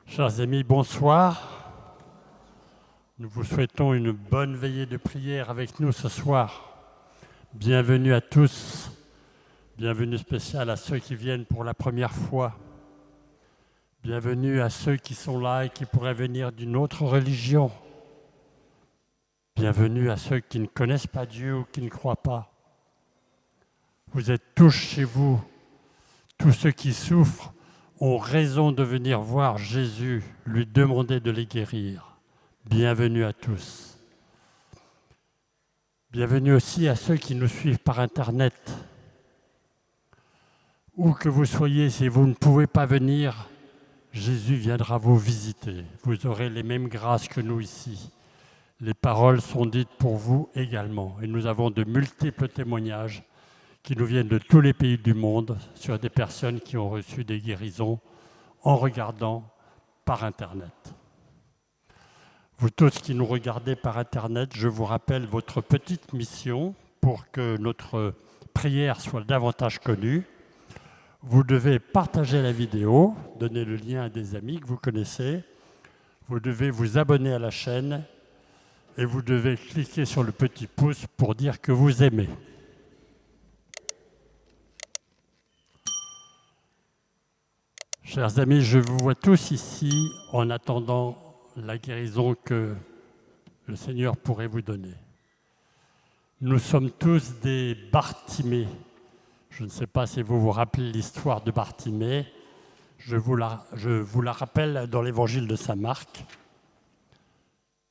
Chers amis, bonsoir. Nous vous souhaitons une bonne veillée de prière avec nous ce soir. Bienvenue à tous. Bienvenue spéciale à ceux qui viennent pour la première fois. Bienvenue à ceux qui sont là et qui pourraient venir d'une autre religion. Bienvenue à ceux qui ne connaissent pas Dieu ou qui ne croient pas. Vous êtes tous chez vous. Tous ceux qui souffrent ont raison de venir voir Jésus, lui demander de les guérir. Bienvenue à tous. Bienvenue aussi à ceux qui nous suivent par Internet. Où que vous soyez, si vous ne pouvez pas venir, Jésus viendra vous visiter. Vous aurez les mêmes grâces que nous ici. Les paroles sont dites pour vous également. Et nous avons de multiples témoignages qui nous viennent de tous les pays du monde sur des personnes qui ont reçu des guérisons en regardant par Internet. Vous tous qui nous regardez par Internet, je vous rappelle votre petite mission pour que notre prière soit davantage connue. Vous devez partager la vidéo, donner le lien à des amis que vous connaissez. Vous devez vous abonner à la chaîne et vous devez cliquer sur le petit pouce pour dire que vous aimez. Chers amis, je vous vois tous ici en attendant la guérison que le Seigneur pourrait vous donner. Nous sommes tous des Bartimée. Je ne sais pas si vous vous rappelez l'histoire de Bartimée. Je vous la rappelle dans l'évangile de saint Marc.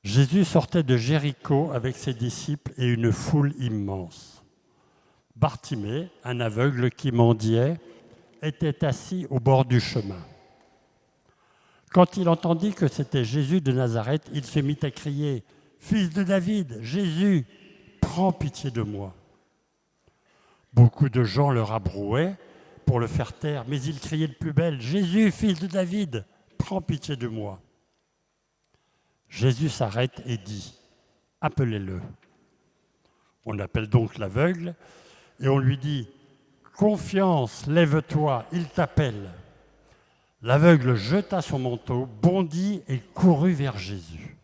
Jésus sortait de Jéricho avec ses disciples et une foule immense. Bartimée, un aveugle qui mendiait, était assis au bord du chemin. Quand il entendit que c'était Jésus de Nazareth, il se mit à crier « Fils de David, Jésus, prends pitié de moi !» Beaucoup de gens le rabrouaient pour le faire taire, mais il criait de plus belle « Jésus, fils de David, prends pitié de moi !» Jésus s'arrête et dit « Appelez-le ». On appelle donc l'aveugle et on lui dit « Confiance, lève-toi, il t'appelle ». L'aveugle jeta son manteau, bondit et courut vers Jésus.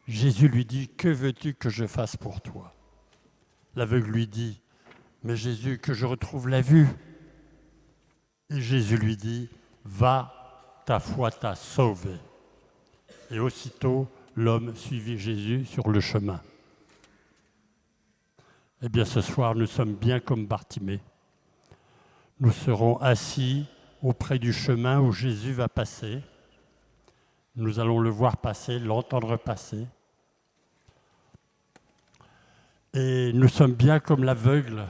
Jésus lui dit « Que veux-tu que je fasse pour toi ?» L'aveugle lui dit « Mais Jésus, que je retrouve la vue. » Et Jésus lui dit « Va, ta foi t'a sauvé. » Et aussitôt, l'homme suivit Jésus sur le chemin. Eh bien, ce soir, nous sommes bien comme Bartimée. Nous serons assis auprès du chemin où Jésus va passer. Nous allons le voir passer, l'entendre passer. Et nous sommes bien comme l'aveugle.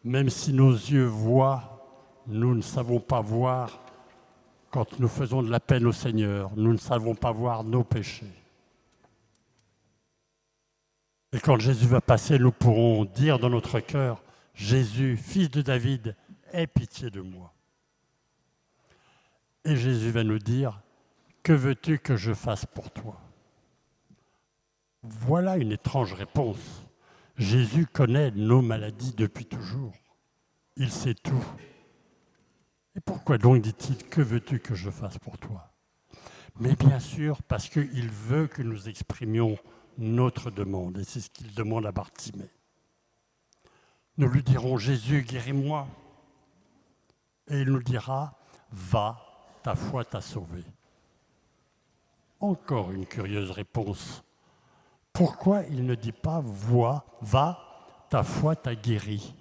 Même si nos yeux voient, nous ne savons pas voir quand nous faisons de la peine au Seigneur. Nous ne savons pas voir nos péchés. Et quand Jésus va passer, nous pourrons dire dans notre cœur, « Jésus, fils de David, aie pitié de moi. » Et Jésus va nous dire, « Que veux-tu que je fasse pour toi ?» Voilà une étrange réponse. Jésus connaît nos maladies depuis toujours. Il sait tout. Et pourquoi donc dit-il, « Que veux-tu que je fasse pour toi ?» Mais bien sûr, parce qu'il veut que nous exprimions notre demande, et c'est ce qu'il demande à Bartimée. Nous lui dirons, « Jésus, guéris-moi !» Et il nous dira, « Va, ta foi t'a sauvé. » Encore une curieuse réponse. Pourquoi il ne dit pas « Va, ta foi t'a guéri » ?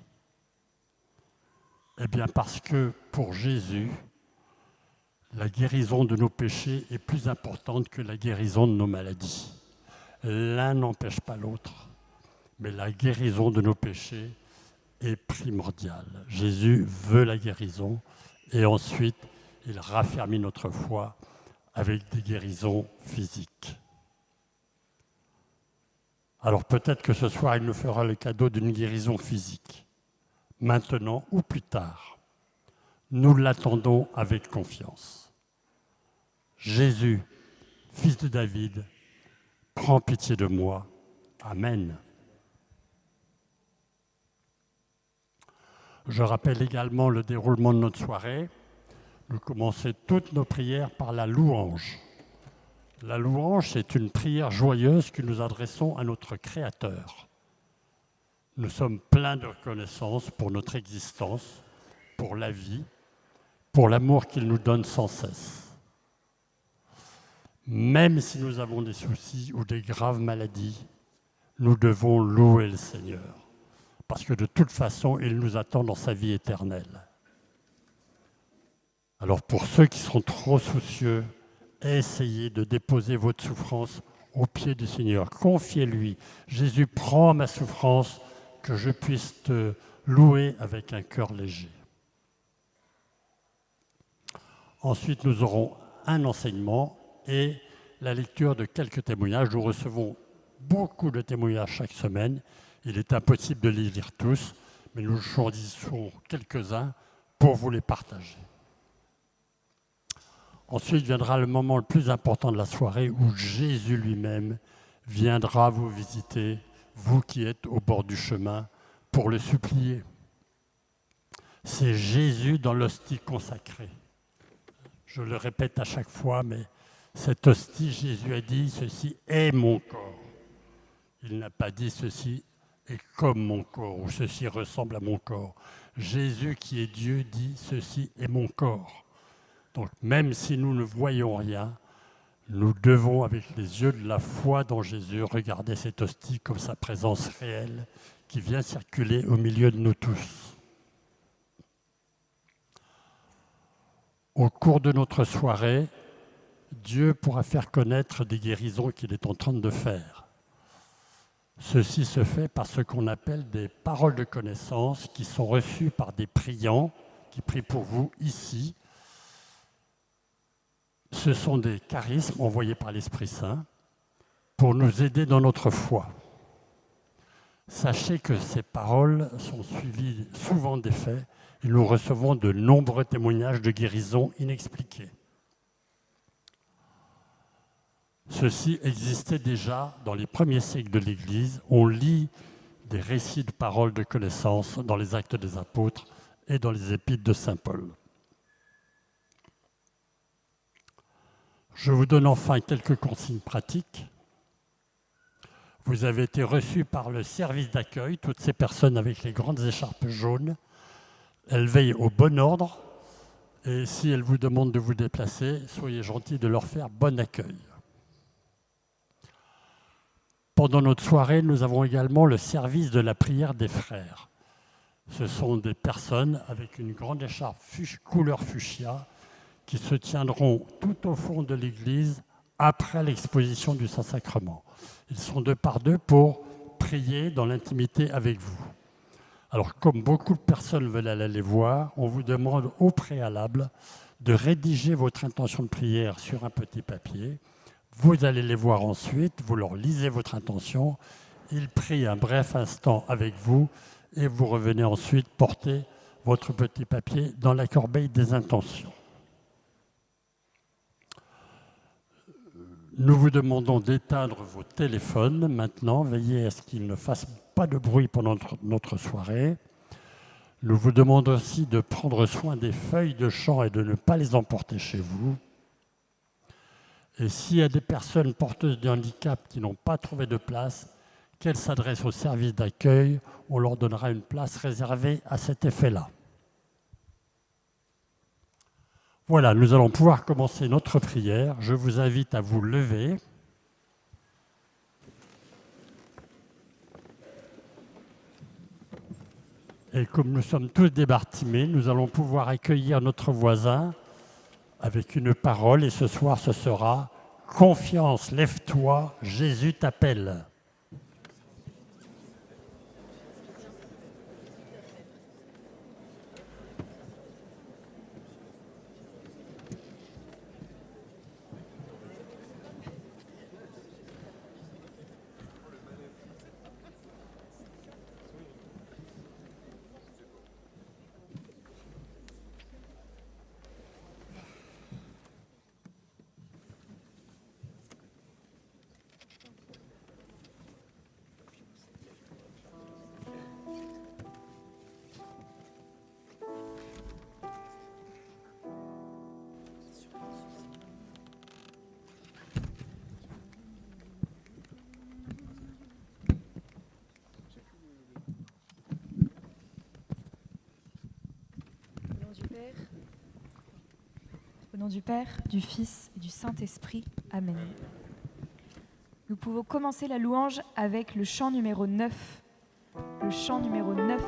Eh bien parce que pour Jésus, la guérison de nos péchés est plus importante que la guérison de nos maladies. L'un n'empêche pas l'autre, mais la guérison de nos péchés est primordiale. Jésus veut la guérison et ensuite il raffermit notre foi avec des guérisons physiques. Alors peut-être que ce soir il nous fera le cadeau d'une guérison physique, maintenant ou plus tard. Nous l'attendons avec confiance. Jésus, fils de David, prends pitié de moi. Amen. Je rappelle également le déroulement de notre soirée. Nous commençons toutes nos prières par la louange. La louange, c'est une prière joyeuse que nous adressons à notre Créateur. Nous sommes pleins de reconnaissance pour notre existence, pour la vie, pour l'amour qu'il nous donne sans cesse. Même si nous avons des soucis ou des graves maladies, nous devons louer le Seigneur, parce que de toute façon, il nous attend dans sa vie éternelle. Alors pour ceux qui sont trop soucieux, essayez de déposer votre souffrance aux pieds du Seigneur. Confiez-lui. Jésus, prends ma souffrance, que je puisse te louer avec un cœur léger. Ensuite, nous aurons un enseignement et la lecture de quelques témoignages. Nous recevons beaucoup de témoignages chaque semaine. Il est impossible de les lire tous, mais nous choisissons quelques-uns pour vous les partager. Ensuite viendra le moment le plus important de la soirée où Jésus lui-même viendra vous visiter, vous qui êtes au bord du chemin, pour le supplier. C'est Jésus dans l'hostie consacrée. Je le répète à chaque fois, mais cette hostie, Jésus a dit, ceci est mon corps. Il n'a pas dit ceci est comme mon corps ou ceci ressemble à mon corps. Jésus qui est Dieu dit ceci est mon corps. Donc même si nous ne voyons rien, nous devons, avec les yeux de la foi dans Jésus, regarder cette hostie comme sa présence réelle qui vient circuler au milieu de nous tous. Au cours de notre soirée, Dieu pourra faire connaître des guérisons qu'il est en train de faire. Ceci se fait par ce qu'on appelle des paroles de connaissance qui sont reçues par des priants qui prient pour vous ici. Ce sont des charismes envoyés par l'Esprit Saint pour nous aider dans notre foi. Sachez que ces paroles sont suivies souvent des faits et nous recevons de nombreux témoignages de guérison inexpliqués. Ceci existait déjà dans les premiers siècles de l'Église. On lit des récits de paroles de connaissance dans les Actes des Apôtres et dans les Épîtres de Saint Paul. Je vous donne enfin quelques consignes pratiques. Vous avez été reçus par le service d'accueil, toutes ces personnes avec les grandes écharpes jaunes. Elles veillent au bon ordre et si elles vous demandent de vous déplacer, soyez gentils de leur faire bon accueil. Pendant notre soirée, nous avons également le service de la prière des frères. Ce sont des personnes avec une grande écharpe couleur fuchsia qui se tiendront tout au fond de l'église après l'exposition du Saint-Sacrement. Ils sont deux par deux pour prier dans l'intimité avec vous. Alors, comme beaucoup de personnes veulent aller les voir, on vous demande au préalable de rédiger votre intention de prière sur un petit papier. Vous allez les voir ensuite, vous leur lisez votre intention, ils prient un bref instant avec vous et vous revenez ensuite porter votre petit papier dans la corbeille des intentions. Nous vous demandons d'éteindre vos téléphones maintenant. Veillez à ce qu'ils ne fassent pas de bruit pendant notre soirée. Nous vous demandons aussi de prendre soin des feuilles de chant et de ne pas les emporter chez vous. Et s'il y a des personnes porteuses de handicap qui n'ont pas trouvé de place, qu'elles s'adressent au service d'accueil, on leur donnera une place réservée à cet effet-là. Voilà, nous allons pouvoir commencer notre prière. Je vous invite à vous lever. Et comme nous sommes tous débartimés, nous allons pouvoir accueillir notre voisin avec une parole. Et ce soir, ce sera « Confiance, lève-toi, Jésus t'appelle ». Au nom du Père, du Fils et du Saint-Esprit. Amen. Nous pouvons commencer la louange avec le chant numéro 9. Le chant numéro 9.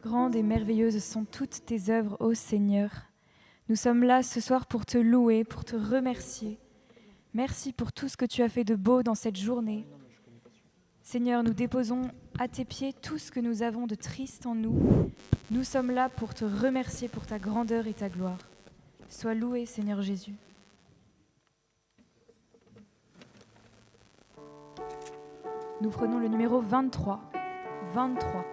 Grandes et merveilleuses sont toutes tes œuvres, ô Seigneur. Nous sommes là ce soir pour te louer, pour te remercier. Merci pour tout ce que tu as fait de beau dans cette journée. Seigneur, nous déposons à tes pieds tout ce que nous avons de triste en nous. Nous sommes là pour te remercier pour ta grandeur et ta gloire. Sois loué, Seigneur Jésus. Nous prenons le numéro 23. 23.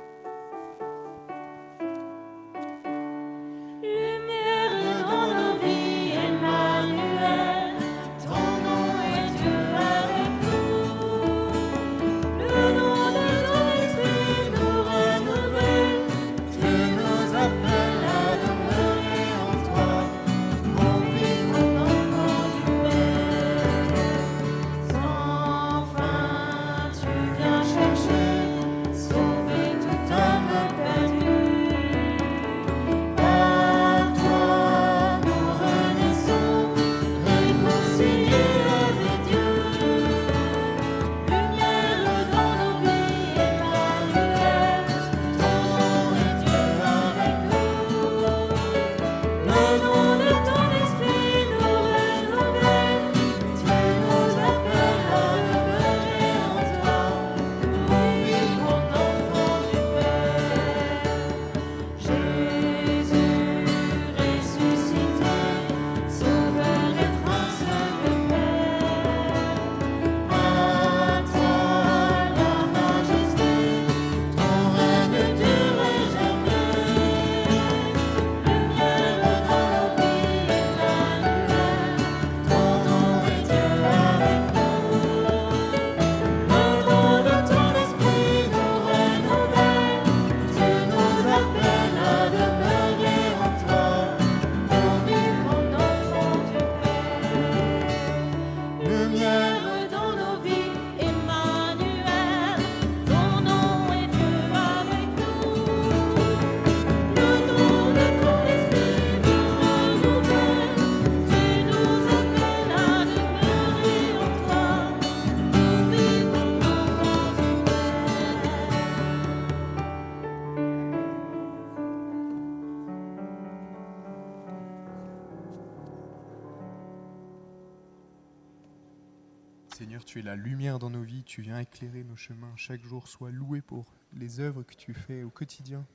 Seigneur, tu es la lumière dans nos vies, tu viens éclairer nos chemins. Chaque jour, sois loué pour les œuvres que tu fais au quotidien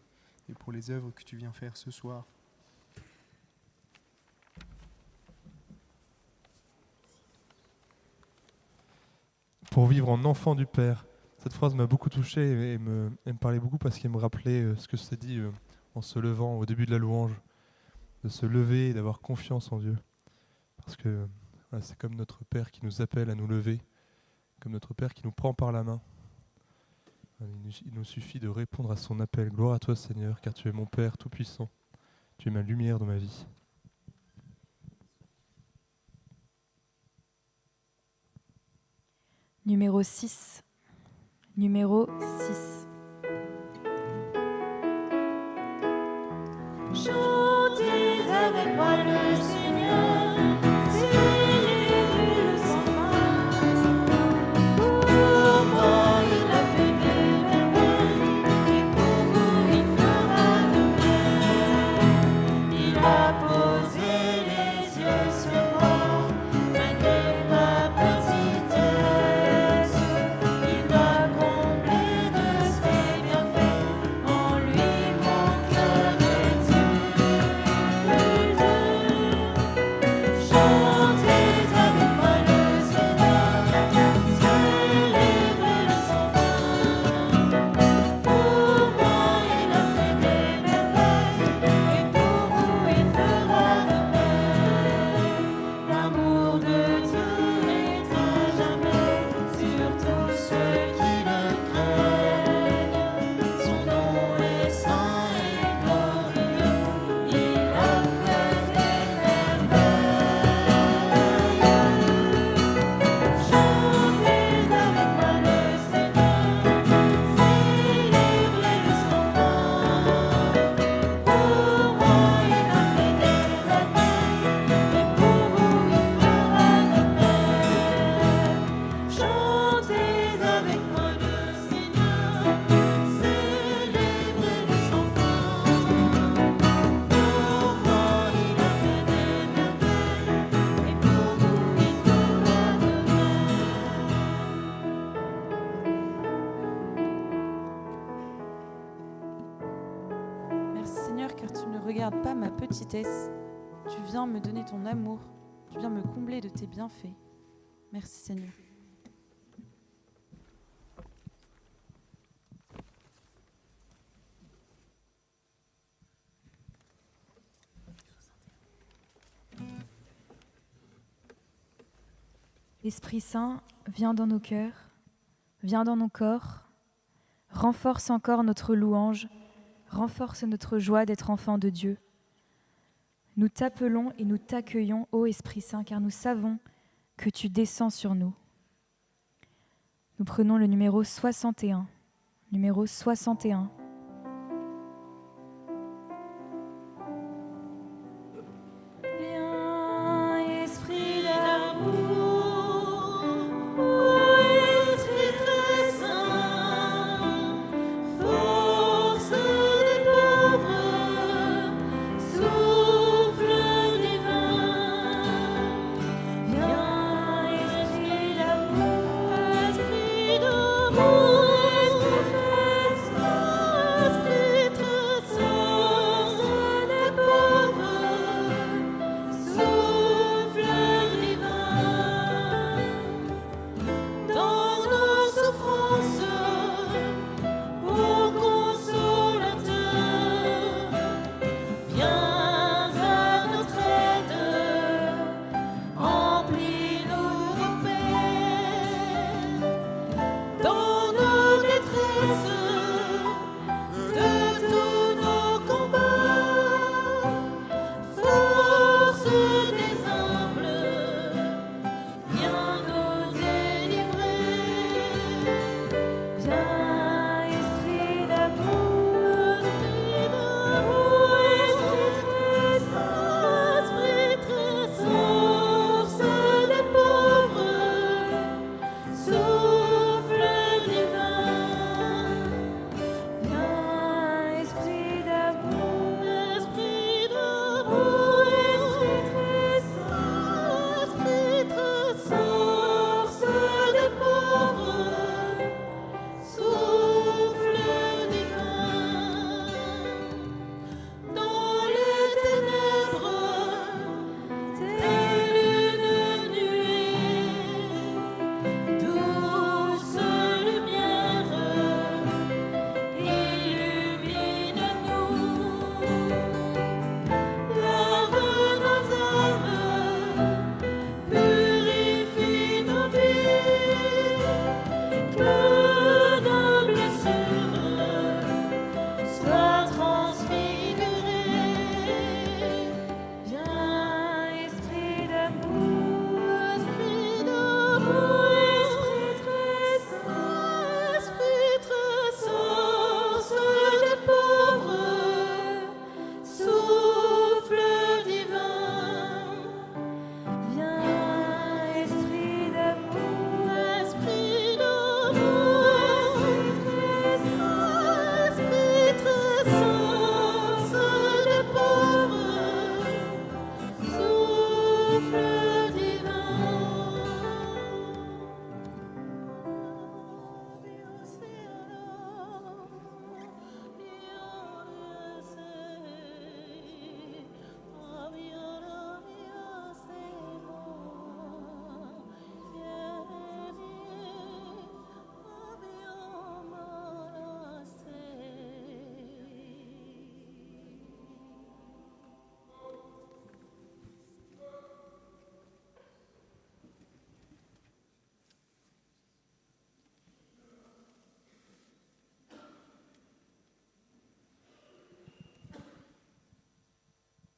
et pour les œuvres que tu viens faire ce soir. Pour vivre en enfant du Père. Cette phrase m'a beaucoup touché et me parlait beaucoup parce qu'elle me rappelait ce que c'est dit en se levant au début de la louange, de se lever et d'avoir confiance en Dieu. Parce que voilà, c'est comme notre Père qui nous appelle à nous lever, comme notre Père qui nous prend par la main. Il nous suffit de répondre à son appel. Gloire à toi Seigneur, car tu es mon Père tout-puissant. Tu es ma lumière dans ma vie. Numéro 6. Numéro 6. Chantez avec moi le Seigneur, célébrez-le sans fin. Pour moi il a fait des merveilles, et pour vous il fera de même. Il a posé les yeux sur moi, malgré ma petitesse. Il m'a comblé de ses bienfaits, en lui mon cœur est chantez avec moi le Seigneur, célébrez-le sans fin. Pour moi il a fait des merveilles, et pour vous il fera de même. L'amour de Dieu est à jamais sur tous ceux qui le craignent. Son nom est saint et glorieux, il a fait des merveilles. Chantez avec moi le Seigneur, célébrez-le sans fin. Pour moi il a fait des merveilles, et pour vous il fera de même. Chantez avec moi le Seigneur, célébrez-le sans fin. Pour moi il a fait des merveilles, et pour vous il fera de Merci Seigneur, car tu ne regardes pas ma petitesse. Tu viens me donner ton amour. Tu viens me combler de tes bienfaits. Merci Seigneur. Esprit Saint, viens dans nos cœurs, viens dans nos corps, renforce encore notre louange, renforce notre joie d'être enfants de Dieu. Nous t'appelons et nous t'accueillons, ô Esprit Saint, car nous savons que tu descends sur nous. Nous prenons le numéro 61. Numéro 61. Viens, esprit d'amour, ô esprit très saint, force des pauvres, souffle divin. Viens, esprit d'amour, esprit très saint,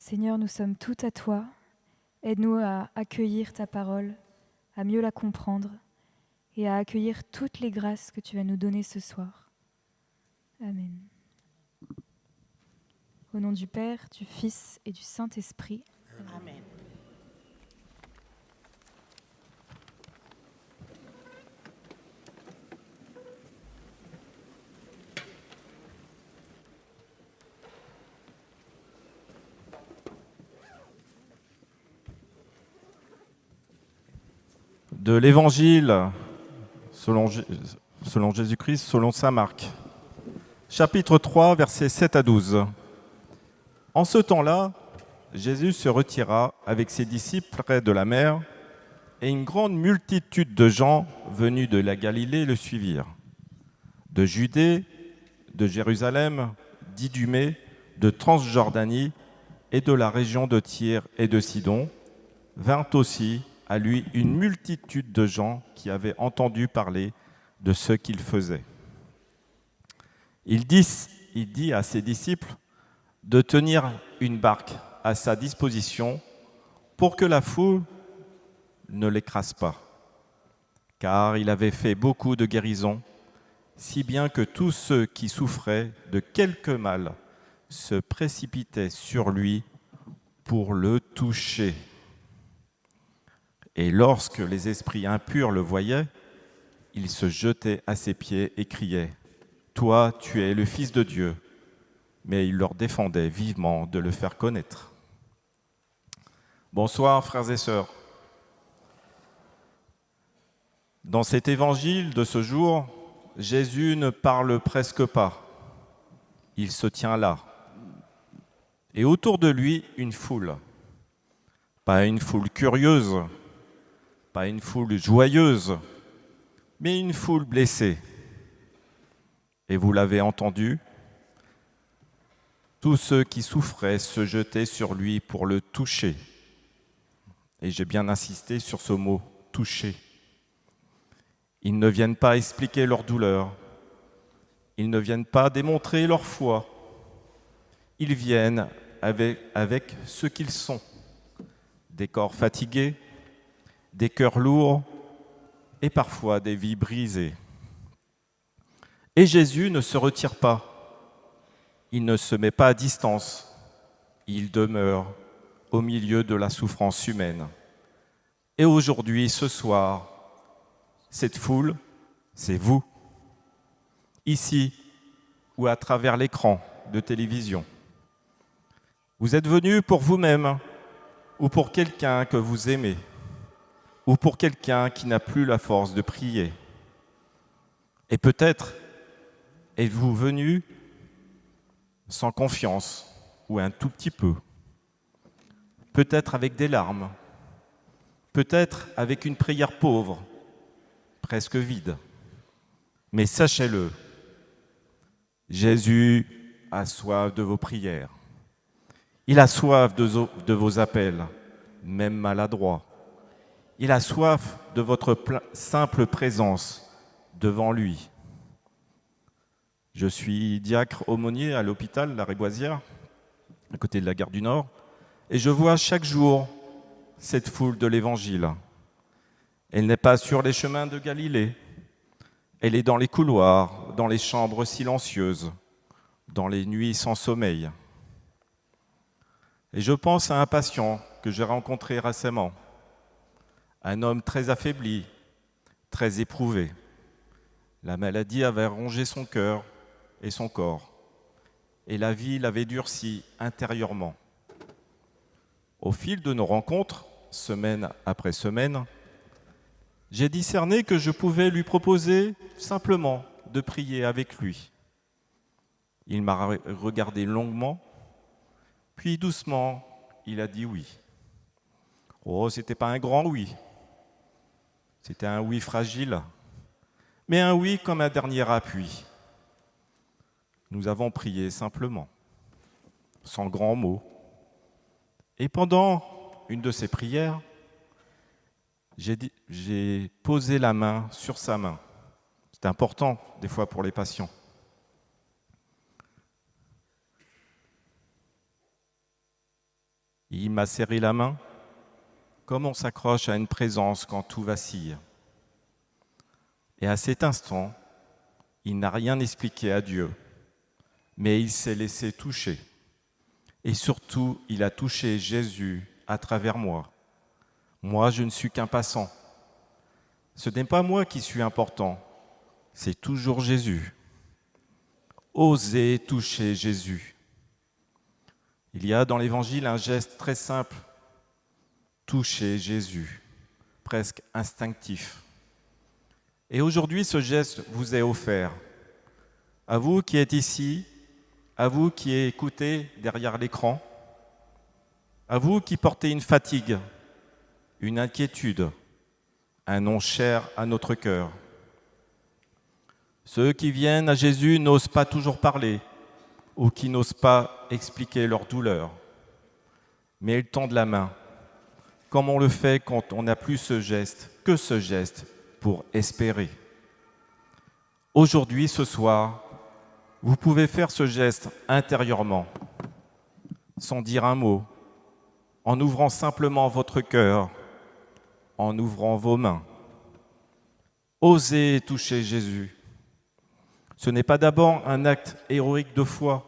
Seigneur, nous sommes tout à toi. Aide-nous à accueillir ta parole, à mieux la comprendre et à accueillir toutes les grâces que tu vas nous donner ce soir. Amen. Au nom du Père, du Fils et du Saint-Esprit. Amen. De l'Évangile selon Jésus-Christ, selon saint Marc. Chapitre 3, versets 7 à 12. En ce temps-là, Jésus se retira avec ses disciples près de la mer, et une grande multitude de gens venus de la Galilée le suivirent. De Judée, de Jérusalem, d'Idumée, de Transjordanie et de la région de Tyr et de Sidon, vinrent aussi à lui une multitude de gens qui avaient entendu parler de ce qu'il faisait. Il dit à ses disciples de tenir une barque à sa disposition pour que la foule ne l'écrase pas, car il avait fait beaucoup de guérisons, si bien que tous ceux qui souffraient de quelque mal se précipitaient sur lui pour le toucher. Et lorsque les esprits impurs le voyaient, ils se jetaient à ses pieds et criaient « Toi, tu es le Fils de Dieu !» Mais il leur défendait vivement de le faire connaître. Bonsoir, frères et sœurs. Dans cet évangile de ce jour, Jésus ne parle presque pas. Il se tient là. Et autour de lui, une foule. Pas une foule curieuse, pas une foule joyeuse, mais une foule blessée. Et vous l'avez entendu, tous ceux qui souffraient se jetaient sur lui pour le toucher. Et j'ai bien insisté sur ce mot « toucher ». Ils ne viennent pas expliquer leur douleur, ils ne viennent pas démontrer leur foi, ils viennent avec ce qu'ils sont, des corps fatigués, des cœurs lourds et parfois des vies brisées. Et Jésus ne se retire pas, il ne se met pas à distance, il demeure au milieu de la souffrance humaine. Et aujourd'hui, ce soir, cette foule, c'est vous, ici ou à travers l'écran de télévision. Vous êtes venus pour vous-même ou pour quelqu'un que vous aimez ou pour quelqu'un qui n'a plus la force de prier. Et peut-être êtes-vous venus sans confiance ou un tout petit peu, peut-être avec des larmes, peut-être avec une prière pauvre, presque vide. Mais sachez-le, Jésus a soif de vos prières. Il a soif de vos appels, même maladroits. Il a soif de votre simple présence devant lui. Je suis diacre aumônier à l'hôpital La Réboisière, à côté de la gare du Nord, et je vois chaque jour cette foule de l'Évangile. Elle n'est pas sur les chemins de Galilée, elle est dans les couloirs, dans les chambres silencieuses, dans les nuits sans sommeil. Et je pense à un patient que j'ai rencontré récemment, un homme très affaibli, très éprouvé. La maladie avait rongé son cœur et son corps, et la vie l'avait durci intérieurement. Au fil de nos rencontres, semaine après semaine, j'ai discerné que je pouvais lui proposer simplement de prier avec lui. Il m'a regardé longuement, puis doucement, il a dit oui. Oh, c'était pas un grand oui. C'était un oui fragile, mais un oui comme un dernier appui. Nous avons prié simplement, sans grands mots. Et pendant une de ces prières, j'ai posé la main sur sa main. C'est important, des fois, pour les patients. Il m'a serré la main, comme on s'accroche à une présence quand tout vacille. Et à cet instant, il n'a rien expliqué à Dieu, mais il s'est laissé toucher. Et surtout, il a touché Jésus à travers moi. Moi, je ne suis qu'un passant. Ce n'est pas moi qui suis important, c'est toujours Jésus. Osez toucher Jésus. Il y a dans l'Évangile un geste très simple, toucher Jésus, presque instinctif. Et aujourd'hui, ce geste vous est offert. À vous qui êtes ici, à vous qui écoutez derrière l'écran, à vous qui portez une fatigue, une inquiétude, un nom cher à notre cœur. Ceux qui viennent à Jésus n'osent pas toujours parler ou qui n'osent pas expliquer leur douleur, mais ils tendent la main, comme on le fait quand on n'a plus ce geste pour espérer. Aujourd'hui, ce soir, vous pouvez faire ce geste intérieurement, sans dire un mot, en ouvrant simplement votre cœur, en ouvrant vos mains. Osez toucher Jésus. Ce n'est pas d'abord un acte héroïque de foi,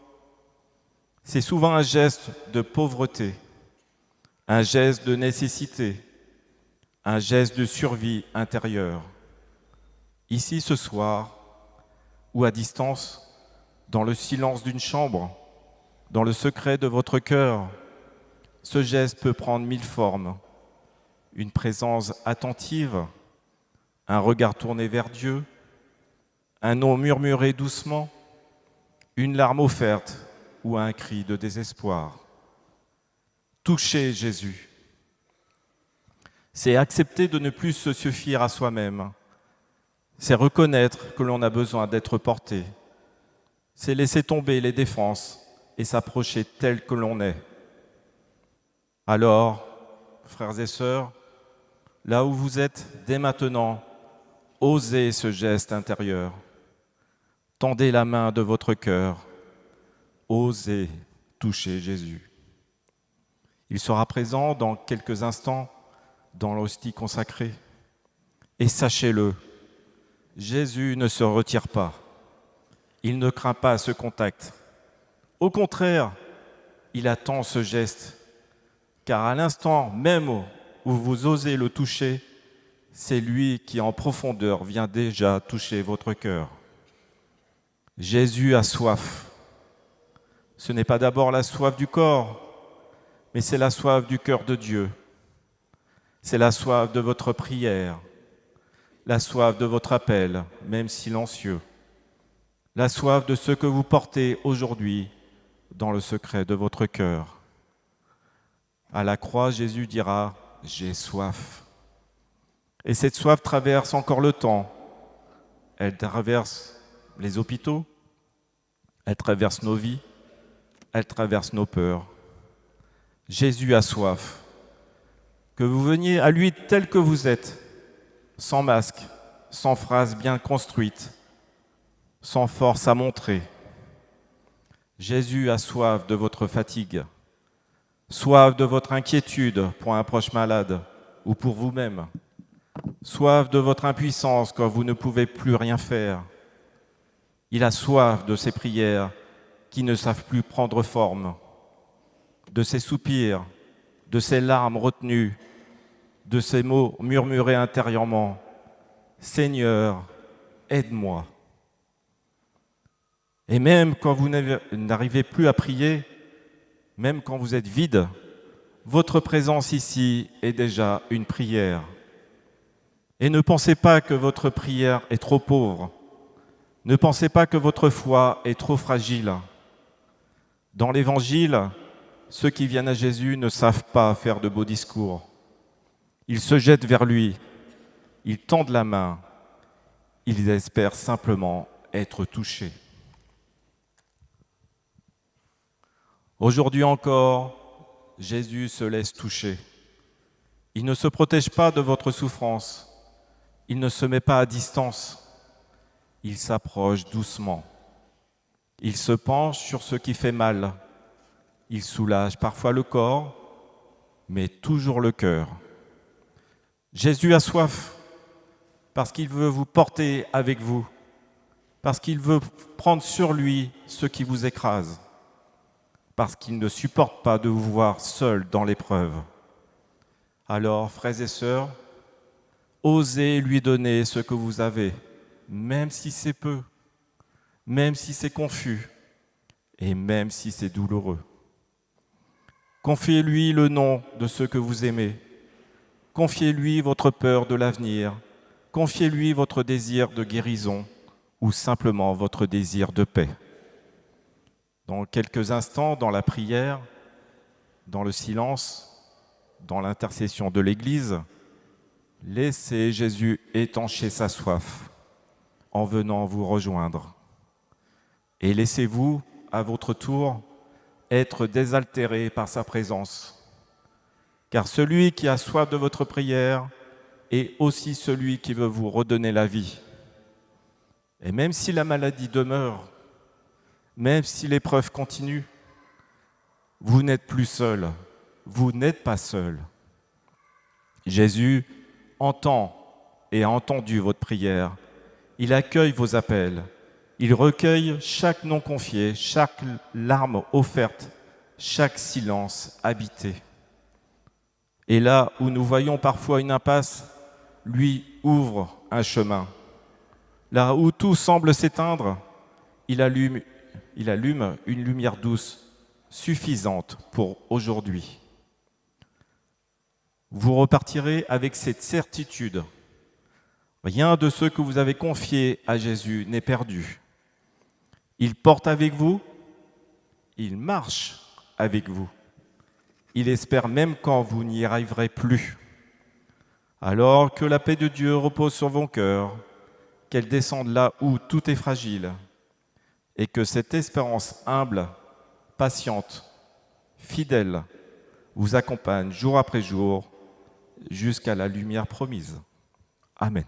c'est souvent un geste de pauvreté, un geste de nécessité, un geste de survie intérieure. Ici ce soir, ou à distance, dans le silence d'une chambre, dans le secret de votre cœur, ce geste peut prendre 1000 formes. Une présence attentive, un regard tourné vers Dieu, un nom murmuré doucement, une larme offerte ou un cri de désespoir. Toucher Jésus, c'est accepter de ne plus se suffire à soi-même. C'est reconnaître que l'on a besoin d'être porté. C'est laisser tomber les défenses et s'approcher tel que l'on est. Alors, frères et sœurs, là où vous êtes dès maintenant, osez ce geste intérieur. Tendez la main de votre cœur. Osez toucher Jésus. Il sera présent dans quelques instants dans l'hostie consacrée. Et sachez-le, Jésus ne se retire pas. Il ne craint pas ce contact. Au contraire, il attend ce geste. Car à l'instant même où vous osez le toucher, c'est lui qui en profondeur vient déjà toucher votre cœur. Jésus a soif. Ce n'est pas d'abord la soif du corps, mais c'est la soif du cœur de Dieu. C'est la soif de votre prière, la soif de votre appel, même silencieux, la soif de ce que vous portez aujourd'hui dans le secret de votre cœur. À la croix, Jésus dira « J'ai soif ». Et cette soif traverse encore le temps. Elle traverse les hôpitaux, elle traverse nos vies, elle traverse nos peurs. Jésus a soif. Que vous veniez à lui tel que vous êtes, sans masque, sans phrase bien construite, sans force à montrer. Jésus a soif de votre fatigue, soif de votre inquiétude pour un proche malade ou pour vous-même, soif de votre impuissance quand vous ne pouvez plus rien faire. Il a soif de ces prières qui ne savent plus prendre forme, de ces soupirs, de ces larmes retenues, de ces mots murmurés intérieurement. Seigneur, aide-moi. Et même quand vous n'arrivez plus à prier, même quand vous êtes vide, votre présence ici est déjà une prière. Et ne pensez pas que votre prière est trop pauvre. Ne pensez pas que votre foi est trop fragile. Dans l'Évangile, ceux qui viennent à Jésus ne savent pas faire de beaux discours. Ils se jettent vers lui, ils tendent la main, ils espèrent simplement être touchés. Aujourd'hui encore, Jésus se laisse toucher. Il ne se protège pas de votre souffrance, il ne se met pas à distance, il s'approche doucement. Il se penche sur ce qui fait mal, il soulage parfois le corps, mais toujours le cœur. Jésus a soif parce qu'il veut vous porter avec vous, parce qu'il veut prendre sur lui ce qui vous écrase, parce qu'il ne supporte pas de vous voir seul dans l'épreuve. Alors, frères et sœurs, osez lui donner ce que vous avez, même si c'est peu, même si c'est confus et même si c'est douloureux. Confiez-lui le nom de ceux que vous aimez. Confiez-lui votre peur de l'avenir. Confiez-lui votre désir de guérison ou simplement votre désir de paix. Dans quelques instants, dans la prière, dans le silence, dans l'intercession de l'Église, laissez Jésus étancher sa soif en venant vous rejoindre. Et laissez-vous, à votre tour, être désaltéré par sa présence. Car celui qui a soif de votre prière est aussi celui qui veut vous redonner la vie. Et même si la maladie demeure, même si l'épreuve continue, vous n'êtes plus seul, vous n'êtes pas seul. Jésus entend et a entendu votre prière. Il accueille vos appels. Il recueille chaque nom confié, chaque larme offerte, chaque silence habité. Et là où nous voyons parfois une impasse, lui ouvre un chemin. Là où tout semble s'éteindre, il allume une lumière douce, suffisante pour aujourd'hui. Vous repartirez avec cette certitude. Rien de ce que vous avez confié à Jésus n'est perdu. Il porte avec vous, il marche avec vous. Il espère même quand vous n'y arriverez plus. Alors que la paix de Dieu repose sur vos cœurs, qu'elle descende là où tout est fragile, et que cette espérance humble, patiente, fidèle, vous accompagne jour après jour jusqu'à la lumière promise. Amen.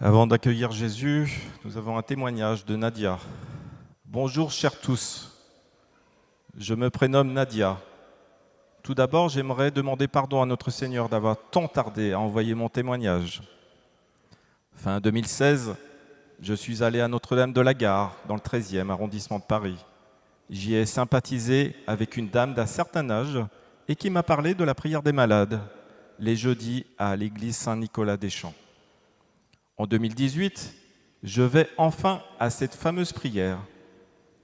Avant d'accueillir Jésus, nous avons un témoignage de Nadia. Bonjour chers tous, je me prénomme Nadia. Tout d'abord, j'aimerais demander pardon à notre Seigneur d'avoir tant tardé à envoyer mon témoignage. Fin 2016, je suis allé à Notre-Dame de la Gare, dans le 13e arrondissement de Paris. J'y ai sympathisé avec une dame d'un certain âge et qui m'a parlé de la prière des malades, les jeudis à l'église Saint-Nicolas-des-Champs. En 2018, je vais enfin à cette fameuse prière.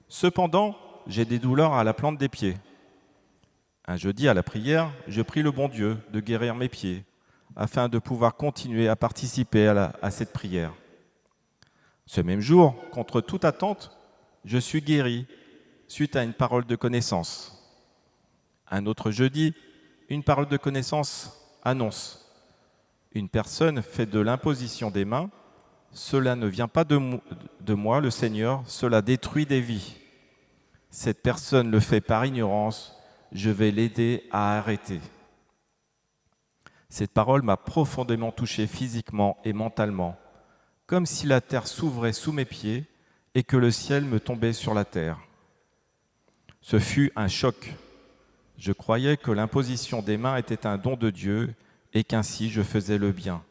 Cependant, j'ai des douleurs à la plante des pieds. Un jeudi à la prière, je prie le bon Dieu de guérir mes pieds afin de pouvoir continuer à participer à cette prière. Ce même jour, contre toute attente, je suis guéri suite à une parole de connaissance. Un autre jeudi, une parole de connaissance annonce: une personne fait de l'imposition des mains, cela ne vient pas de moi, le Seigneur, cela détruit des vies. Cette personne le fait par ignorance, je vais l'aider à arrêter. Cette parole m'a profondément touché physiquement et mentalement, comme si la terre s'ouvrait sous mes pieds et que le ciel me tombait sur la terre. Ce fut un choc. Je croyais que l'imposition des mains était un don de Dieu et qu'ainsi je faisais le bien.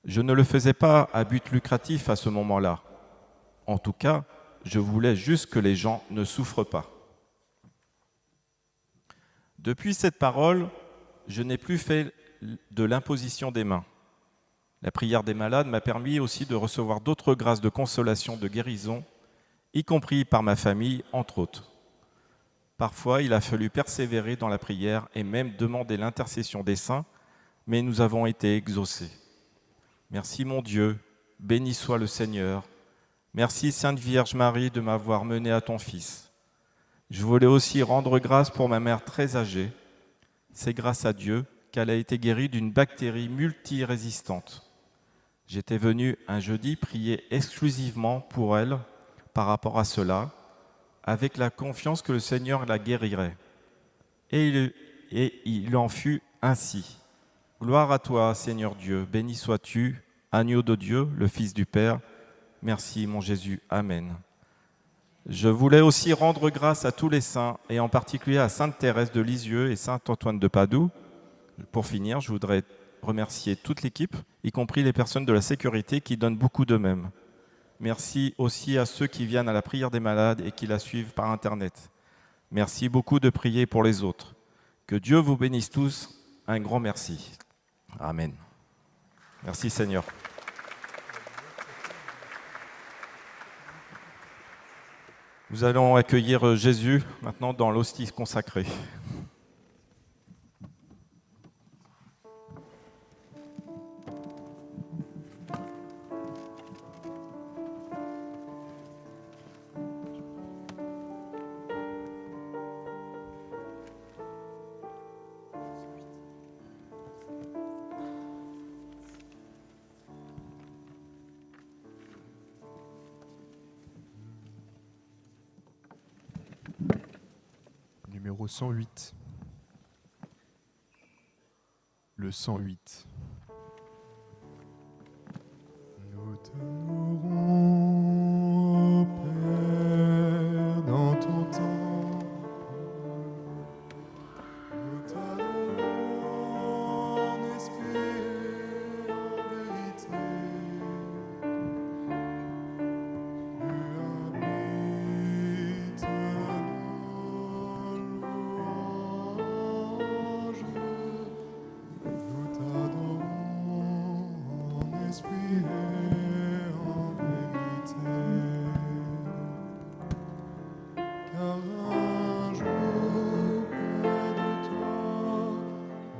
Je ne le faisais pas à but lucratif à ce moment-là. En tout cas, je voulais juste que les gens ne souffrent pas. Depuis cette parole, je n'ai plus fait de l'imposition des mains. La prière des malades m'a permis aussi de recevoir d'autres grâces de consolation, de guérison, y compris par ma famille, entre autres. Parfois, il a fallu persévérer dans la prière et même demander l'intercession des saints, mais nous avons été exaucés. Merci mon Dieu, béni soit le Seigneur. Merci Sainte Vierge Marie de m'avoir mené à ton Fils. Je voulais aussi rendre grâce pour ma mère très âgée. C'est grâce à Dieu qu'elle a été guérie d'une bactérie multirésistante. J'étais venu un jeudi prier exclusivement pour elle par rapport à cela, avec la confiance que le Seigneur la guérirait. Et il en fut ainsi. Gloire à toi, Seigneur Dieu. Béni sois-tu, agneau de Dieu, le Fils du Père. Merci, mon Jésus. Amen. Je voulais aussi rendre grâce à tous les saints, et en particulier à Sainte Thérèse de Lisieux et Saint Antoine de Padoue. Pour finir, je voudrais remercier toute l'équipe, y compris les personnes de la sécurité qui donnent beaucoup d'eux-mêmes. Merci aussi à ceux qui viennent à la prière des malades et qui la suivent par Internet. Merci beaucoup de prier pour les autres. Que Dieu vous bénisse tous. Un grand merci. Amen. Merci Seigneur. Nous allons accueillir Jésus maintenant dans l'hostie consacrée. Numéro 108. Le 108. Nous t'honorons, Père, dans ton temple. Nous t'adorons en esprit et en vérité. Tu habites nous t'adorons en esprit et en vérité. Car un jour près de toi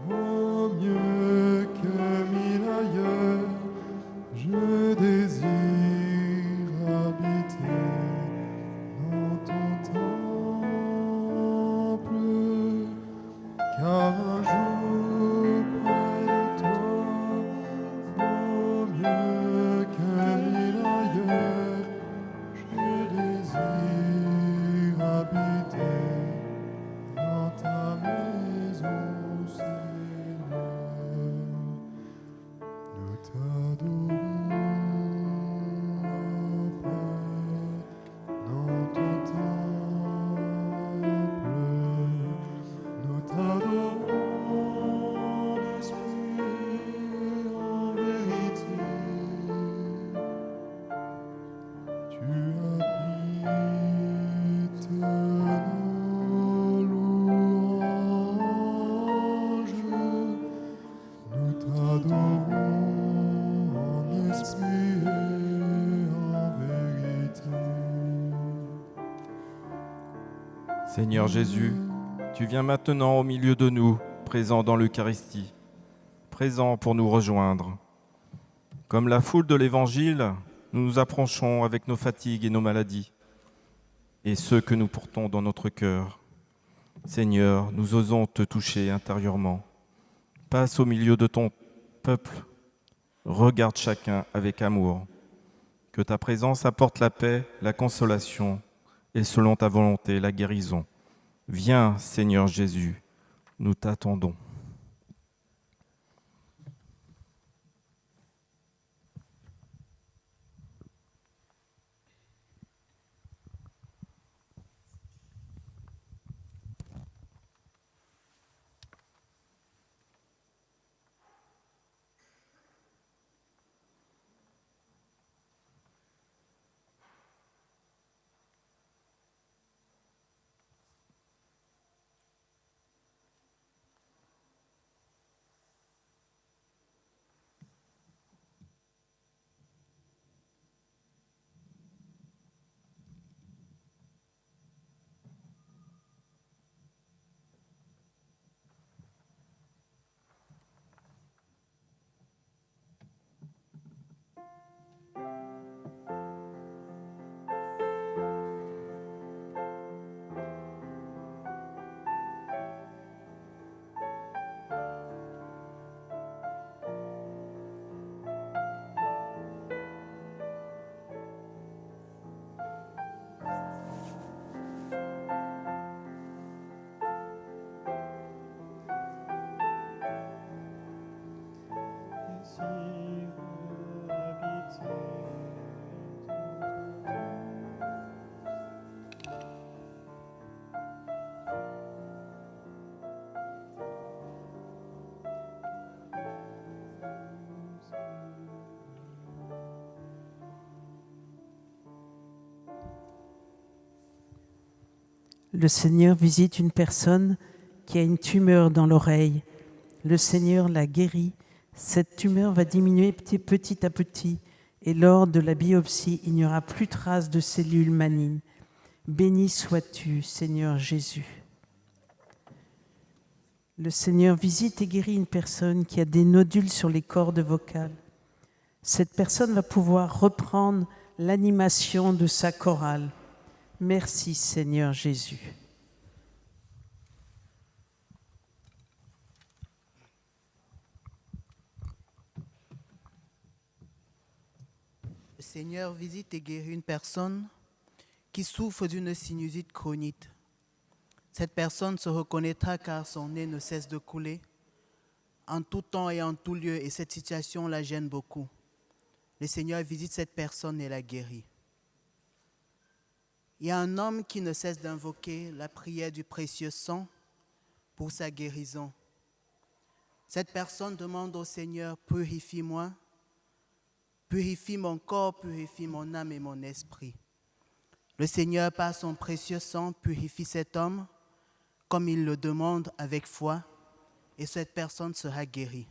vaut mieux que mille ailleurs. Je désire habiter dans ton temple. Car un jour près de toi vaut mieux que mille ailleurs. Je désire habiter dans ta maison, Seigneur. Nous t'adorons, Père, dans ton temple. Nous t'adorons en esprit et en vérité. Tu habites nos louanges. Nous t'adorons en esprit et en vérité. Seigneur Jésus, tu viens maintenant au milieu de nous, présent dans l'Eucharistie, présent pour nous rejoindre. Comme la foule de l'Évangile, nous nous approchons avec nos fatigues et nos maladies, et ceux que nous portons dans notre cœur. Seigneur, nous osons te toucher intérieurement. Passe au milieu de ton peuple, regarde chacun avec amour. Que ta présence apporte la paix, la consolation, et selon ta volonté, la guérison. Viens, Seigneur Jésus, nous t'attendons. Le Seigneur visite une personne qui a une tumeur dans l'oreille. Le Seigneur la guérit. Cette tumeur va diminuer petit à petit et lors de la biopsie, il n'y aura plus trace de cellules malignes. Béni sois-tu, Seigneur Jésus. Le Seigneur visite et guérit une personne qui a des nodules sur les cordes vocales. Cette personne va pouvoir reprendre l'animation de sa chorale. Merci, Seigneur Jésus. Le Seigneur visite et guérit une personne qui souffre d'une sinusite chronique. Cette personne se reconnaîtra car son nez ne cesse de couler en tout temps et en tout lieu, et cette situation la gêne beaucoup. Le Seigneur visite cette personne et la guérit. Il y a un homme qui ne cesse d'invoquer la prière du précieux sang pour sa guérison. Cette personne demande au Seigneur, purifie-moi, purifie mon corps, purifie mon âme et mon esprit. Le Seigneur, par son précieux sang, purifie cet homme comme il le demande avec foi, et cette personne sera guérie.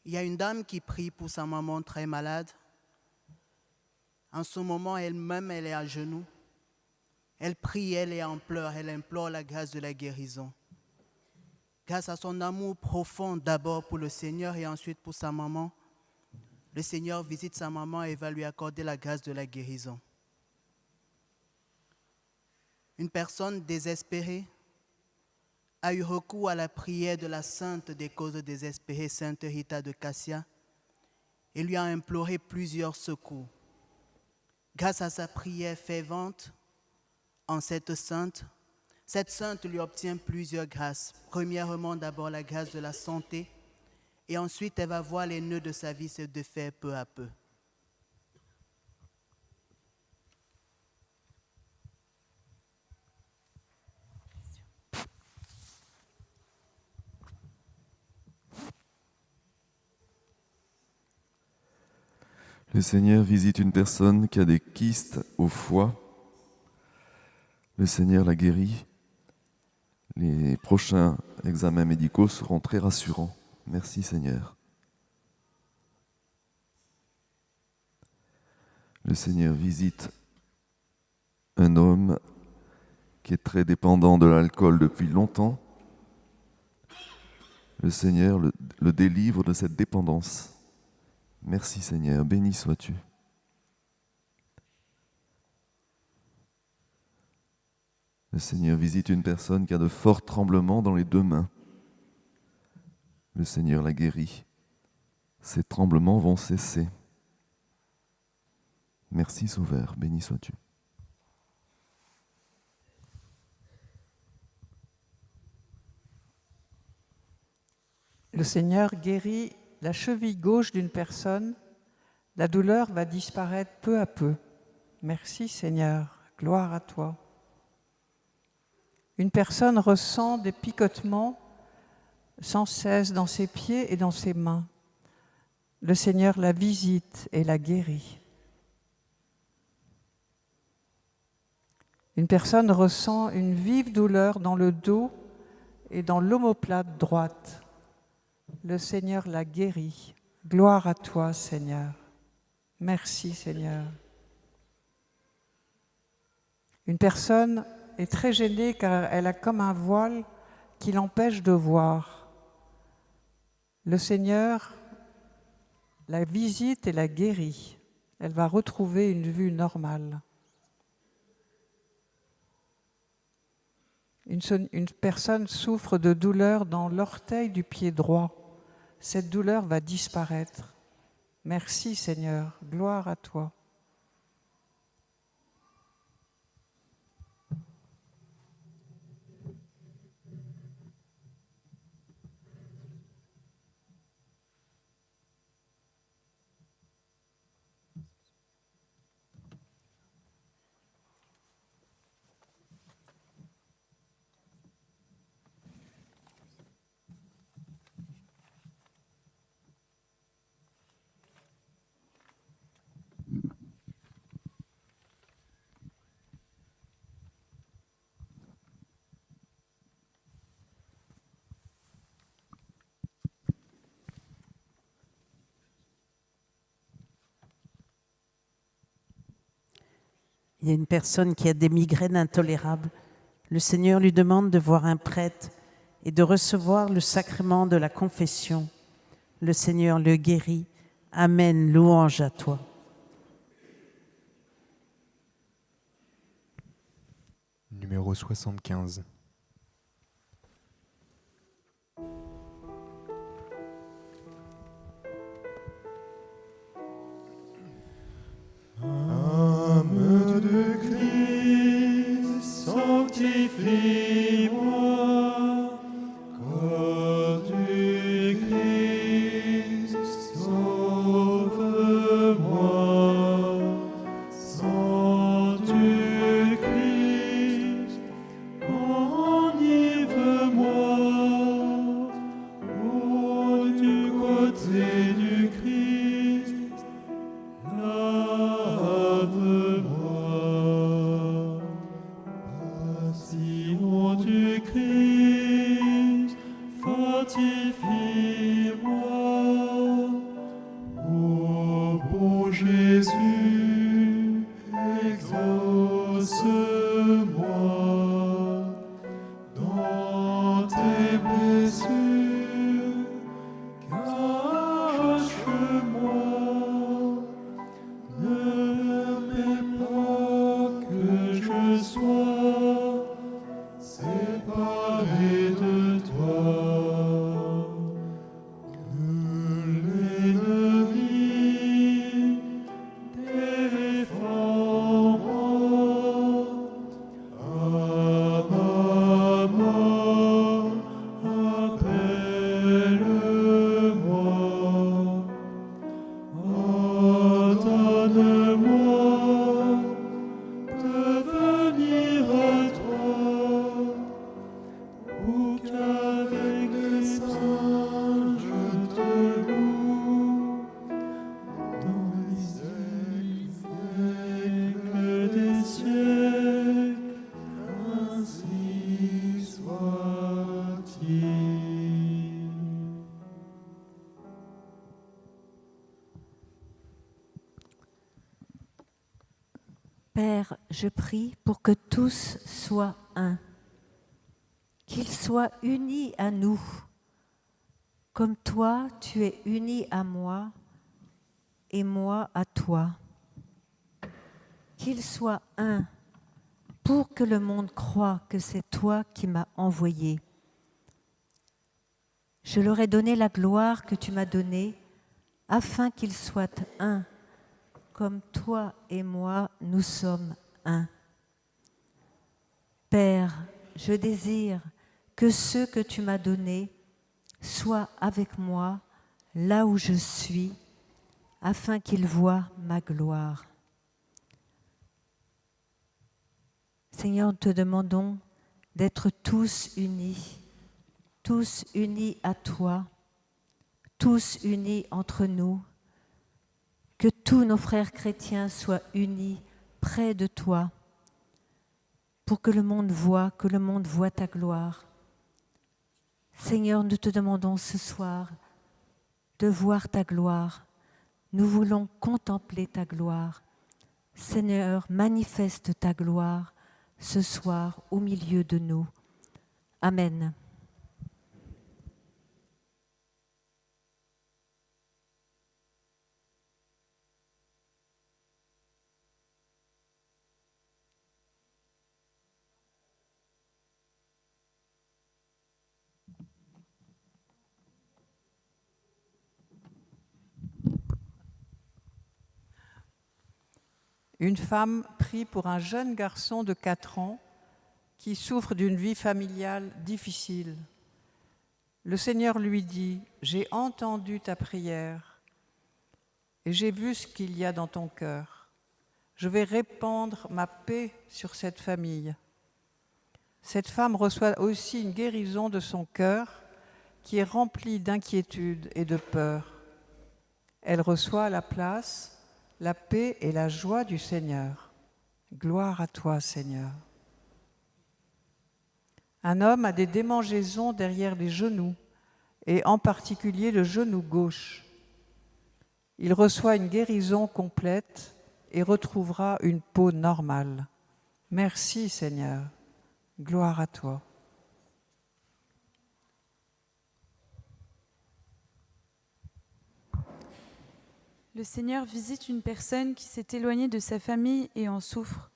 Il y a une dame qui prie pour sa maman très malade. En ce moment, elle-même, elle est à genoux. Elle prie, elle est en pleurs, elle implore la grâce de la guérison. Grâce à son amour profond, d'abord pour le Seigneur et ensuite pour sa maman, le Seigneur visite sa maman et va lui accorder la grâce de la guérison. Une personne désespérée a eu recours à la prière de la sainte des causes désespérées, Sainte Rita de Cassia, et lui a imploré plusieurs secours. Grâce à sa prière fervente en cette sainte lui obtient plusieurs grâces. Premièrement, d'abord la grâce de la santé, et ensuite elle va voir les nœuds de sa vie se défaire peu à peu. Le Seigneur visite une personne qui a des kystes au foie. Le Seigneur la guérit. Les prochains examens médicaux seront très rassurants. Merci Seigneur. Le Seigneur visite un homme qui est très dépendant de l'alcool depuis longtemps. Le Seigneur le délivre de cette dépendance. Merci Seigneur, béni sois-tu. Le Seigneur visite une personne qui a de forts tremblements dans les deux mains. Le Seigneur la guérit. Ces tremblements vont cesser. Merci Sauveur, béni sois-tu. Le Seigneur guérit la cheville gauche d'une personne. La douleur va disparaître peu à peu. Merci Seigneur, gloire à toi. Une personne ressent des picotements sans cesse dans ses pieds et dans ses mains. Le Seigneur la visite et la guérit. Une personne ressent une vive douleur dans le dos et dans l'omoplate droite. Le Seigneur la guérit. Gloire à toi, Seigneur. Merci, Seigneur. Une personne est très gênée car elle a comme un voile qui l'empêche de voir. Le Seigneur la visite et la guérit. Elle va retrouver une vue normale. Une personne souffre de douleur dans l'orteil du pied droit. Cette douleur va disparaître. Merci Seigneur, gloire à toi. Il y a une personne qui a des migraines intolérables. Le Seigneur lui demande de voir un prêtre et de recevoir le sacrement de la confession. Le Seigneur le guérit. Amen, louange à toi. Numéro 75. Âme de Christ, sanctifie-moi. Corps du Christ, sauve-moi. Sang du Christ, enivre-moi. Eau du côté du Christ, lave-moi. Passion du Christ, fortifie-moi. Ô bon Jésus, exauce-moi. Dans tes blessures, cache-moi. Ne permets pas que je sois séparé de toi. Que l'ennemi défend-moi. À ma mort, appelle-moi. Ordonne-moi de venir à toi, pour qu'avec les saints je te loue, dans les siècles des siècles, ainsi soit-il. Père, je prie pour que tous soient un, qu'ils soient unis à nous, comme toi tu es uni à moi et moi à toi. Qu'ils soient un pour que le monde croie que c'est toi qui m'as envoyé. Je leur ai donné la gloire que tu m'as donnée, afin qu'ils soient un, comme toi et moi, nous sommes un. Père, je désire que ceux que tu m'as donnés soient avec moi là où je suis, afin qu'ils voient ma gloire. Seigneur, nous te demandons d'être tous unis à toi, tous unis entre nous, que tous nos frères chrétiens soient unis près de toi, pour que le monde voie ta gloire. Seigneur, nous te demandons ce soir de voir ta gloire. Nous voulons contempler ta gloire. Seigneur, manifeste ta gloire ce soir au milieu de nous. Amen. Une femme prie pour un jeune garçon de 4 ans qui souffre d'une vie familiale difficile. Le Seigneur lui dit : « J'ai entendu ta prière et j'ai vu ce qu'il y a dans ton cœur. Je vais répandre ma paix sur cette famille. » Cette femme reçoit aussi une guérison de son cœur qui est rempli d'inquiétude et de peur. Elle reçoit à la place la paix et la joie du Seigneur. Gloire à toi, Seigneur. Un homme a des démangeaisons derrière les genoux, et en particulier le genou gauche. Il reçoit une guérison complète et retrouvera une peau normale. Merci Seigneur. Gloire à toi. Le Seigneur visite une personne qui s'est éloignée de sa famille et en souffre.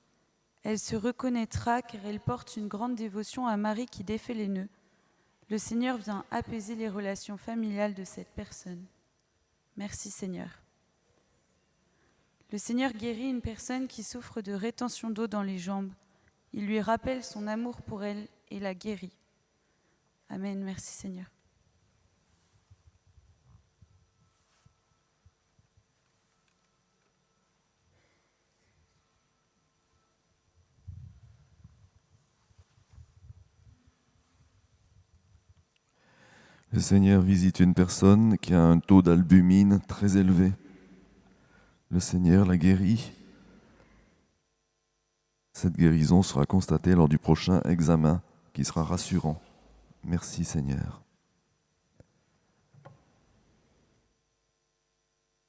Elle se reconnaîtra car elle porte une grande dévotion à Marie qui défait les nœuds. Le Seigneur vient apaiser les relations familiales de cette personne. Merci Seigneur. Le Seigneur guérit une personne qui souffre de rétention d'eau dans les jambes. Il lui rappelle son amour pour elle et la guérit. Amen. Merci Seigneur. Le Seigneur visite une personne qui a un taux d'albumine très élevé. Le Seigneur la guérit. Cette guérison sera constatée lors du prochain examen qui sera rassurant. Merci Seigneur.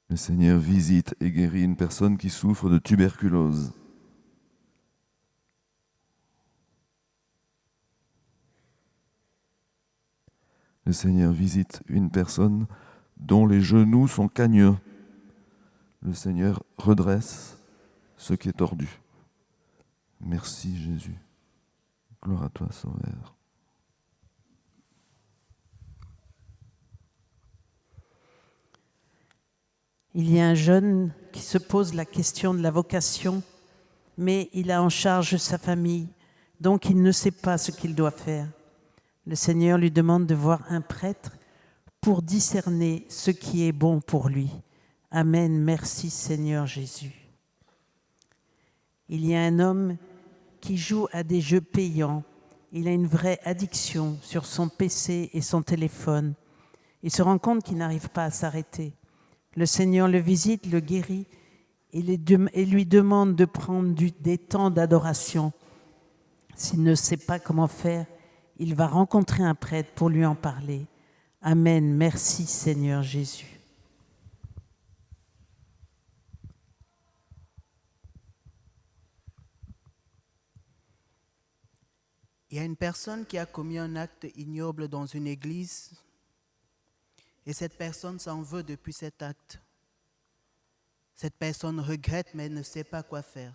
Le Seigneur visite et guérit une personne qui souffre de tuberculose. Le Seigneur visite une personne dont les genoux sont cagneux. Le Seigneur redresse ce qui est tordu. Merci Jésus. Gloire à toi, Sauveur. Il y a un jeune qui se pose la question de la vocation, mais il a en charge sa famille, donc il ne sait pas ce qu'il doit faire. Le Seigneur lui demande de voir un prêtre pour discerner ce qui est bon pour lui. Amen, merci Seigneur Jésus. Il y a un homme qui joue à des jeux payants. Il a une vraie addiction sur son PC et son téléphone. Il se rend compte qu'il n'arrive pas à s'arrêter. Le Seigneur le visite, le guérit et lui demande de prendre des temps d'adoration. S'il ne sait pas comment faire, il va rencontrer un prêtre pour lui en parler. Amen. Merci Seigneur Jésus. Il y a une personne qui a commis un acte ignoble dans une église et cette personne s'en veut depuis cet acte. Cette personne regrette mais ne sait pas quoi faire.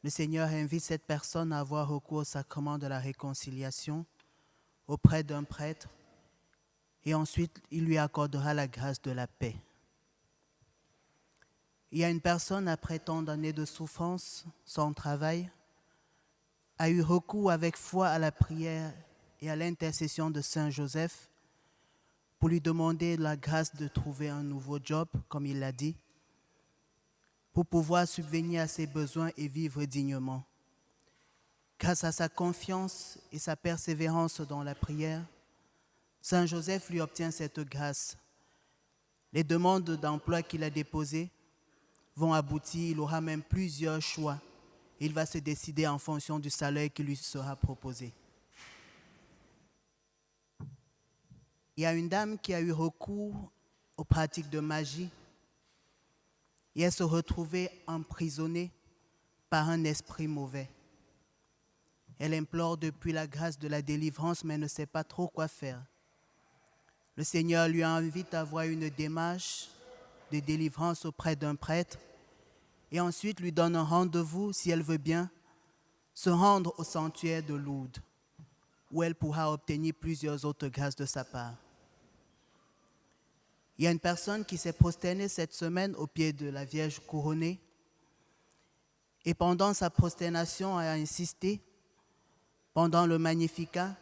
Le Seigneur invite cette personne à avoir recours au sacrement de la réconciliation auprès d'un prêtre et ensuite il lui accordera la grâce de la paix. Il y a une personne après tant d'années de souffrance, sans travail, a eu recours avec foi à la prière et à l'intercession de Saint Joseph pour lui demander la grâce de trouver un nouveau job, comme il l'a dit, pour pouvoir subvenir à ses besoins et vivre dignement. Grâce à sa confiance et sa persévérance dans la prière, Saint Joseph lui obtient cette grâce. Les demandes d'emploi qu'il a déposées vont aboutir, il aura même plusieurs choix. Il va se décider en fonction du salaire qui lui sera proposé. Il y a une dame qui a eu recours aux pratiques de magie et elle se retrouvait emprisonnée par un esprit mauvais. Elle implore depuis la grâce de la délivrance mais ne sait pas trop quoi faire. Le Seigneur lui invite à avoir une démarche de délivrance auprès d'un prêtre et ensuite lui donne un rendez-vous, si elle veut bien, se rendre au sanctuaire de Lourdes, où elle pourra obtenir plusieurs autres grâces de sa part. Il y a une personne qui s'est prosternée cette semaine au pied de la Vierge couronnée et pendant sa prosternation, elle a insisté, pendant le Magnificat,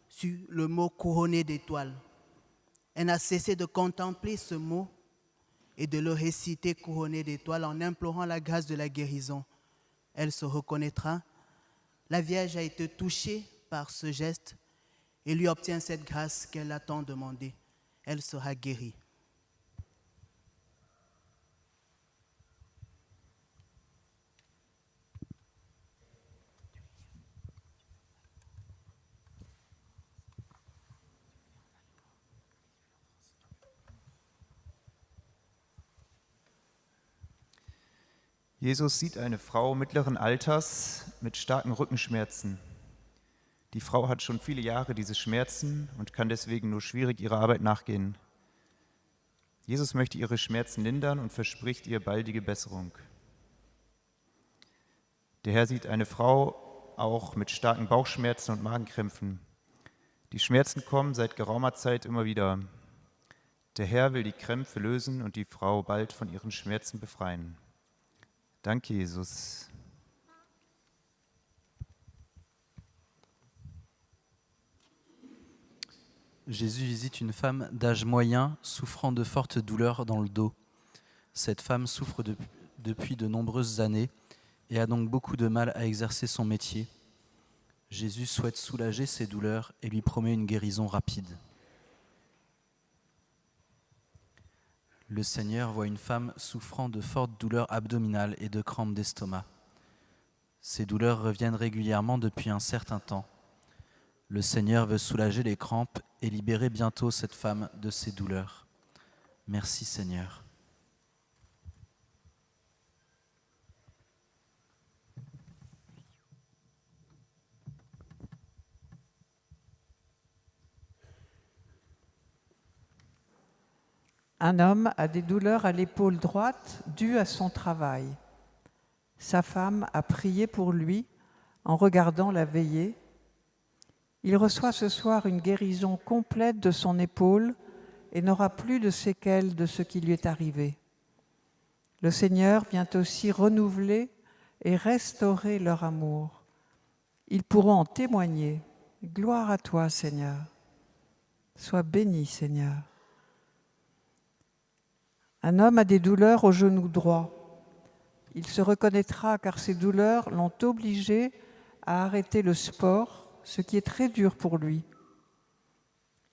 sur le mot couronné d'étoiles. Elle n'a cessé de contempler ce mot et de le réciter couronné d'étoiles en implorant la grâce de la guérison. Elle se reconnaîtra. La Vierge a été touchée par ce geste et lui obtient cette grâce qu'elle a tant demandée. Elle sera guérie. Jesus sieht eine Frau mittleren Alters mit starken Rückenschmerzen. Die Frau hat schon viele Jahre diese Schmerzen und kann deswegen nur schwierig ihrer Arbeit nachgehen. Jesus möchte ihre Schmerzen lindern und verspricht ihr baldige Besserung. Der Herr sieht eine Frau auch mit starken Bauchschmerzen und Magenkrämpfen. Die Schmerzen kommen seit geraumer Zeit immer wieder. Der Herr will die Krämpfe lösen und die Frau bald von ihren Schmerzen befreien. Danke, Jesus. Jésus visite une femme d'âge moyen souffrant de fortes douleurs dans le dos. Cette femme souffre depuis de nombreuses années et a donc beaucoup de mal à exercer son métier. Jésus souhaite soulager ses douleurs et lui promet une guérison rapide. Le Seigneur voit une femme souffrant de fortes douleurs abdominales et de crampes d'estomac. Ces douleurs reviennent régulièrement depuis un certain temps. Le Seigneur veut soulager les crampes et libérer bientôt cette femme de ses douleurs. Merci Seigneur. Un homme a des douleurs à l'épaule droite dues à son travail. Sa femme a prié pour lui en regardant la veillée. Il reçoit ce soir une guérison complète de son épaule et n'aura plus de séquelles de ce qui lui est arrivé. Le Seigneur vient aussi renouveler et restaurer leur amour. Ils pourront en témoigner. Gloire à toi, Seigneur. Sois béni, Seigneur. Un homme a des douleurs au genou droit. Il se reconnaîtra car ces douleurs l'ont obligé à arrêter le sport, ce qui est très dur pour lui.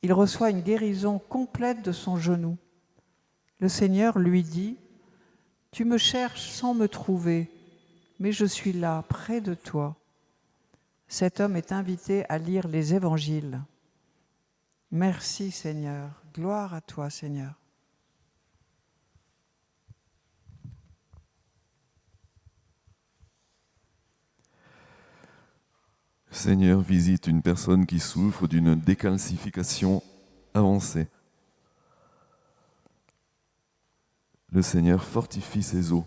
Il reçoit une guérison complète de son genou. Le Seigneur lui dit : « Tu me cherches sans me trouver, mais je suis là, près de toi. » Cet homme est invité à lire les évangiles. Merci Seigneur, gloire à toi Seigneur. Le Seigneur visite une personne qui souffre d'une décalcification avancée. Le Seigneur fortifie ses os.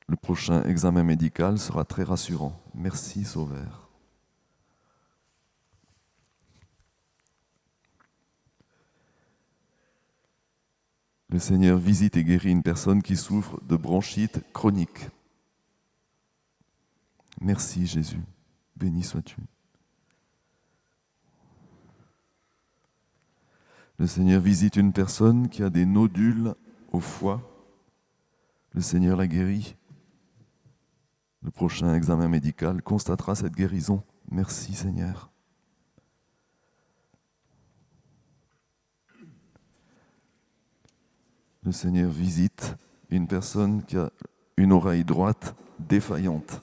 Le prochain examen médical sera très rassurant. Merci, Sauveur. Le Seigneur visite et guérit une personne qui souffre de bronchite chronique. Merci, Jésus. Béni sois-tu. Le Seigneur visite une personne qui a des nodules au foie. Le Seigneur la guérit. Le prochain examen médical constatera cette guérison. Merci Seigneur. Le Seigneur visite une personne qui a une oreille droite défaillante.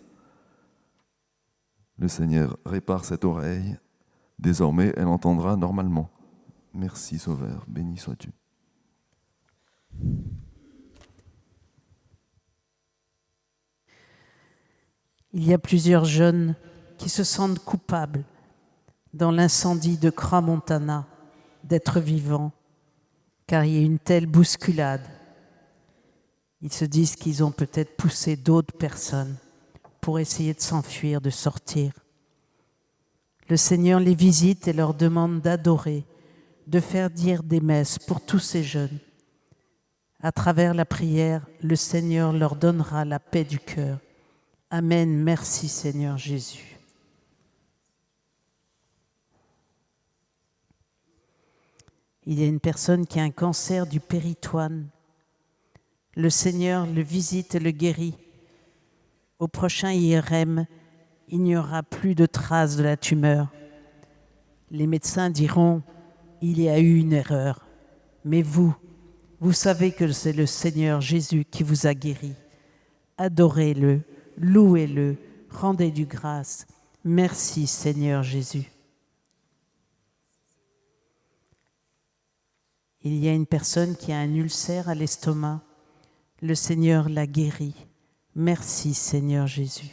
Le Seigneur répare cette oreille. Désormais, elle entendra normalement. Merci Sauveur, béni sois-tu. Il y a plusieurs jeunes qui se sentent coupables dans l'incendie de Crans-Montana d'être vivants, car il y a une telle bousculade. Ils se disent qu'ils ont peut-être poussé d'autres personnes pour essayer de s'enfuir, de sortir. Le Seigneur les visite et leur demande d'adorer, de faire dire des messes pour tous ces jeunes. À travers la prière, le Seigneur leur donnera la paix du cœur. Amen. Merci Seigneur Jésus. Il y a une personne qui a un cancer du péritoine. Le Seigneur le visite et le guérit. Au prochain IRM, il n'y aura plus de traces de la tumeur. Les médecins diront « il y a eu une erreur ». Mais vous savez que c'est le Seigneur Jésus qui vous a guéri. Adorez-le, louez-le, rendez du grâce. Merci Seigneur Jésus. Il y a une personne qui a un ulcère à l'estomac. Le Seigneur l'a guéri. Merci Seigneur Jésus.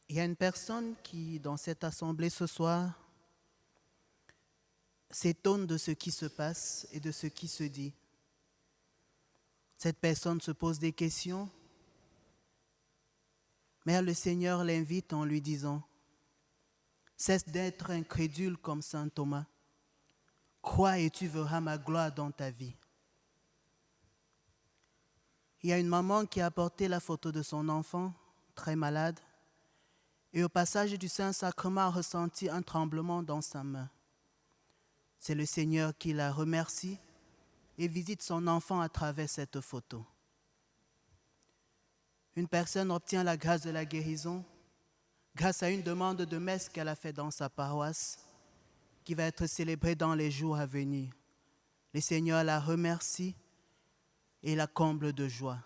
Il y a une personne qui, dans cette assemblée ce soir, s'étonne de ce qui se passe et de ce qui se dit. Cette personne se pose des questions, mais le Seigneur l'invite en lui disant « Cesse d'être incrédule comme saint Thomas. Crois et tu verras ma gloire dans ta vie. » Il y a une maman qui a apporté la photo de son enfant, très malade, et au passage du Saint-Sacrement a ressenti un tremblement dans sa main. C'est le Seigneur qui la remercie et visite son enfant à travers cette photo. Une personne obtient la grâce de la guérison grâce à une demande de messe qu'elle a faite dans sa paroisse qui va être célébrée dans les jours à venir. Le Seigneur la remercie et la comble de joie.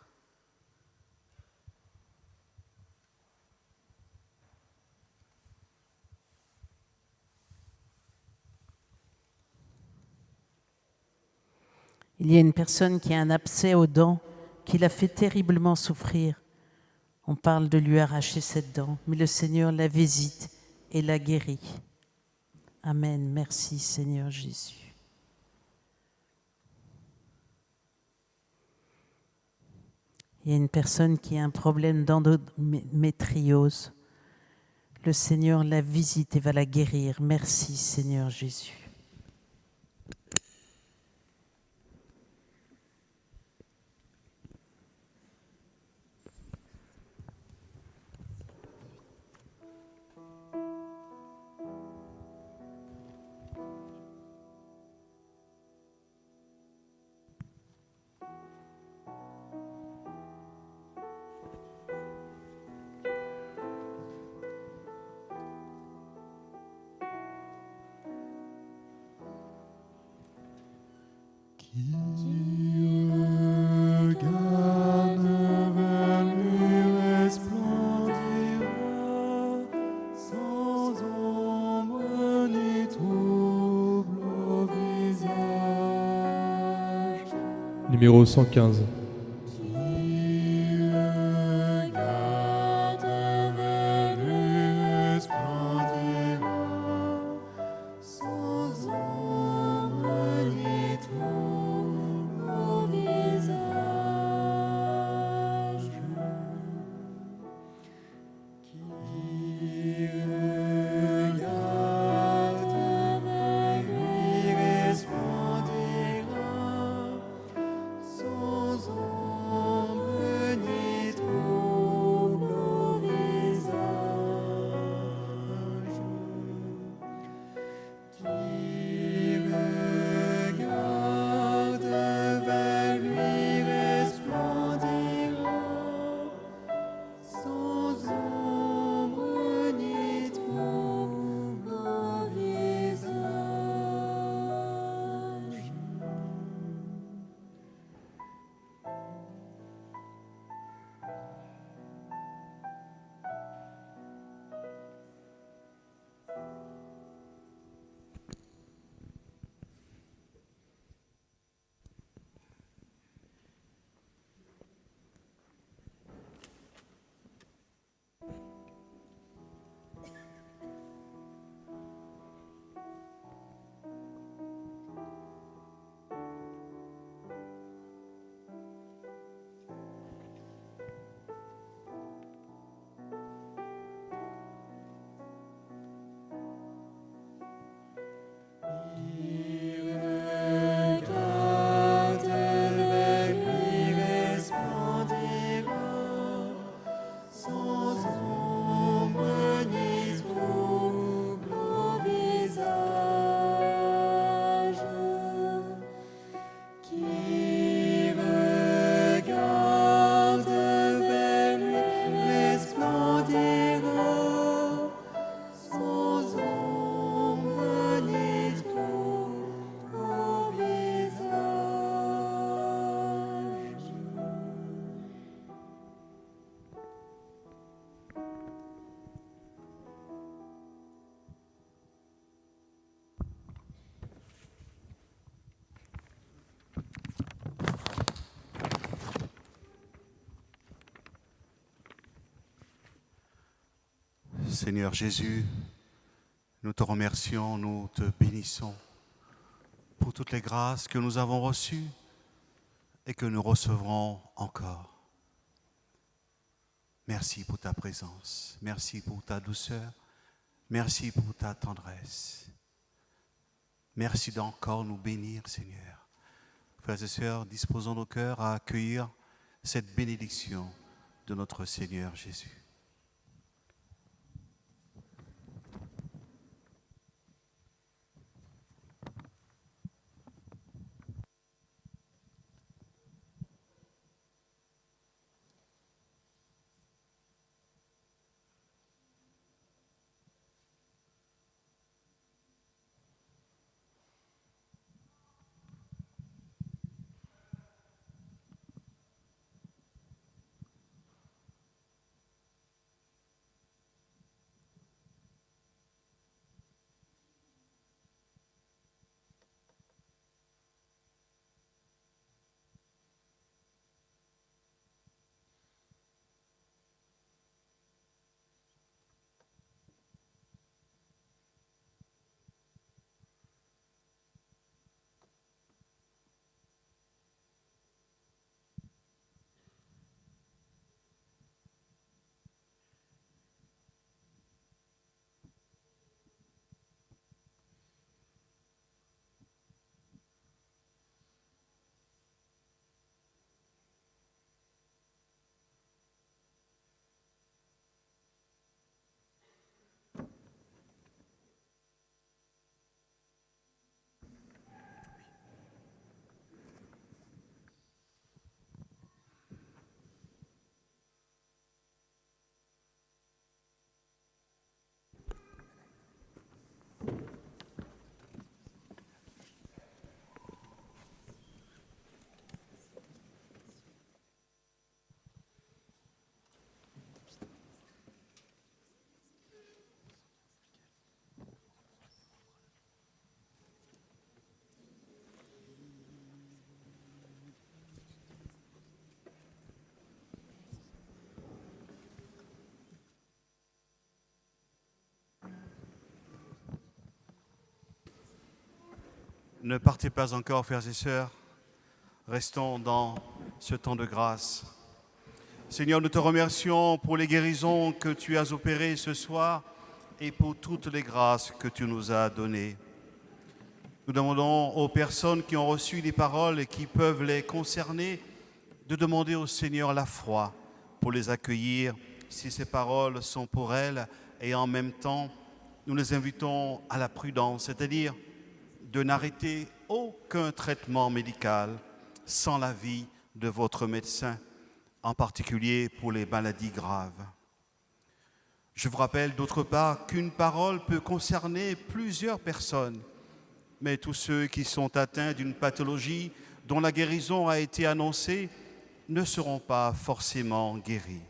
Il y a une personne qui a un abcès aux dents qui l'a fait terriblement souffrir. On parle de lui arracher cette dent, mais le Seigneur la visite et la guérit. Amen. Merci Seigneur Jésus. Il y a une personne qui a un problème d'endométriose. Le Seigneur la visite et va la guérir. Merci Seigneur Jésus. Numéro 115. Sans Seigneur Jésus, nous te remercions, nous te bénissons pour toutes les grâces que nous avons reçues et que nous recevrons encore. Merci pour ta présence, merci pour ta douceur, merci pour ta tendresse. Merci d'encore nous bénir, Seigneur. Frères et sœurs, disposons nos cœurs à accueillir cette bénédiction de notre Seigneur Jésus. Ne partez pas encore, frères et sœurs. Restons dans ce temps de grâce. Seigneur, nous te remercions pour les guérisons que tu as opérées ce soir et pour toutes les grâces que tu nous as données. Nous demandons aux personnes qui ont reçu les paroles et qui peuvent les concerner de demander au Seigneur la foi pour les accueillir si ces paroles sont pour elles, et en même temps, nous les invitons à la prudence, c'est-à-dire de n'arrêter aucun traitement médical sans l'avis de votre médecin, en particulier pour les maladies graves. Je vous rappelle d'autre part qu'une parole peut concerner plusieurs personnes, mais tous ceux qui sont atteints d'une pathologie dont la guérison a été annoncée ne seront pas forcément guéris.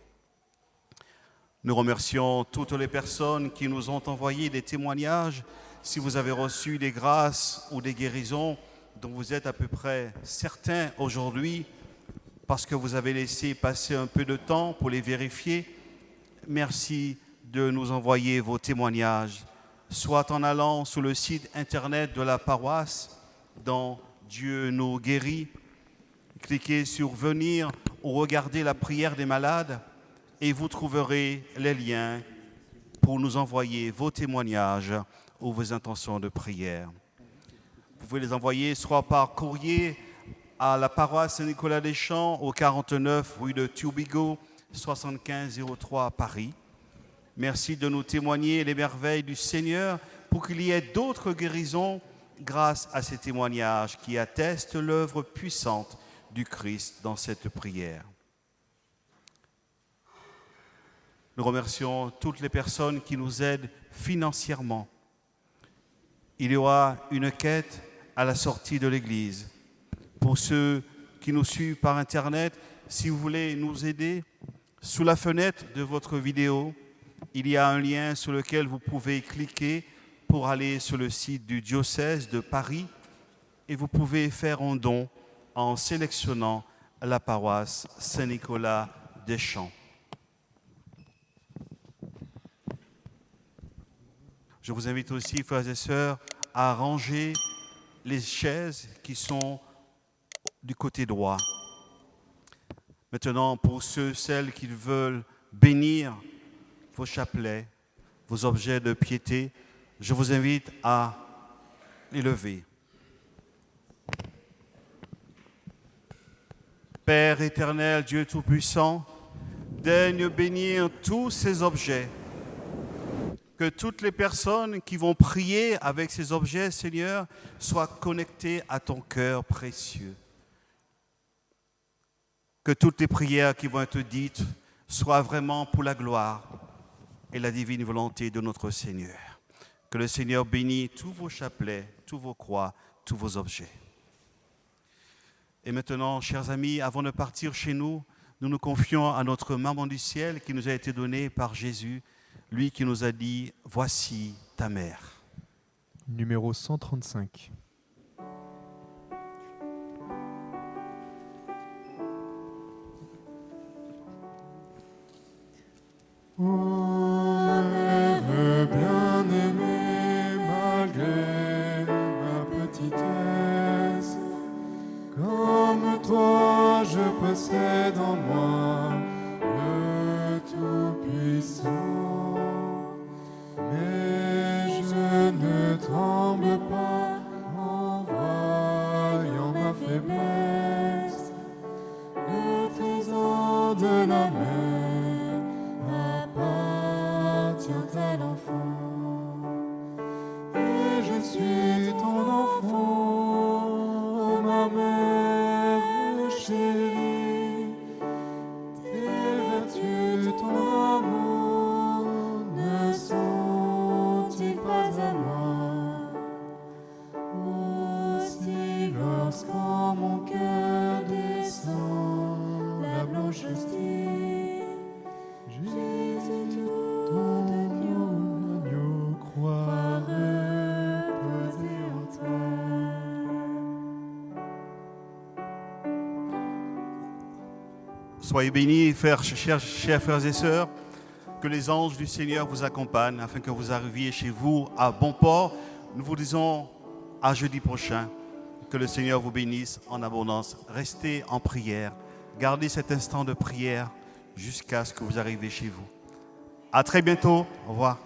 Nous remercions toutes les personnes qui nous ont envoyé des témoignages. Si vous avez reçu des grâces ou des guérisons dont vous êtes à peu près certains aujourd'hui, parce que vous avez laissé passer un peu de temps pour les vérifier, merci de nous envoyer vos témoignages, soit en allant sur le site internet de la paroisse, dans Dieu nous guérit, cliquez sur « Venir » ou regardez la prière des malades et vous trouverez les liens pour nous envoyer vos témoignages ou vos intentions de prière. Vous pouvez les envoyer soit par courrier à la paroisse Saint-Nicolas-des-Champs au 49 rue de Turbigo, 7503 à Paris. Merci de nous témoigner les merveilles du Seigneur pour qu'il y ait d'autres guérisons grâce à ces témoignages qui attestent l'œuvre puissante du Christ dans cette prière. Nous remercions toutes les personnes qui nous aident financièrement. Il y aura une quête à la sortie de l'église. Pour ceux qui nous suivent par Internet, si vous voulez nous aider, sous la fenêtre de votre vidéo, il y a un lien sur lequel vous pouvez cliquer pour aller sur le site du diocèse de Paris et vous pouvez faire un don en sélectionnant la paroisse Saint-Nicolas-des-Champs. Je vous invite aussi, frères et sœurs, à ranger les chaises qui sont du côté droit. Maintenant, pour ceux, celles qui veulent bénir vos chapelets, vos objets de piété, je vous invite à les lever. Père éternel, Dieu Tout-Puissant, daigne bénir tous ces objets. Que toutes les personnes qui vont prier avec ces objets, Seigneur, soient connectées à ton cœur précieux. Que toutes les prières qui vont être dites soient vraiment pour la gloire et la divine volonté de notre Seigneur. Que le Seigneur bénisse tous vos chapelets, tous vos croix, tous vos objets. Et maintenant, chers amis, avant de partir chez nous, nous nous confions à notre Maman du ciel qui nous a été donnée par Jésus, lui qui nous a dit « Voici ta mère ». Numéro 135. Oh, mère bien-aimée, malgré ma petitesse, comme toi je possède en moi le Tout-Puissant. Mais je ne tremble pas en voyant ma faiblesse, le trésor de la mer appartient à l'enfant, et je suis ton enfant, oh ma mère chérie. Tes vertus, ton amour ne sont-ils pas à moi? Aussi lorsqu'en mon cœur descend la blanche hostie, Jésus tout agneau, crois reposer en toi. Soyez bénis, chers frères et sœurs, que les anges du Seigneur vous accompagnent afin que vous arriviez chez vous à bon port. Nous vous disons à jeudi prochain. Que le Seigneur vous bénisse en abondance. Restez en prière. Gardez cet instant de prière jusqu'à ce que vous arriviez chez vous. À très bientôt. Au revoir.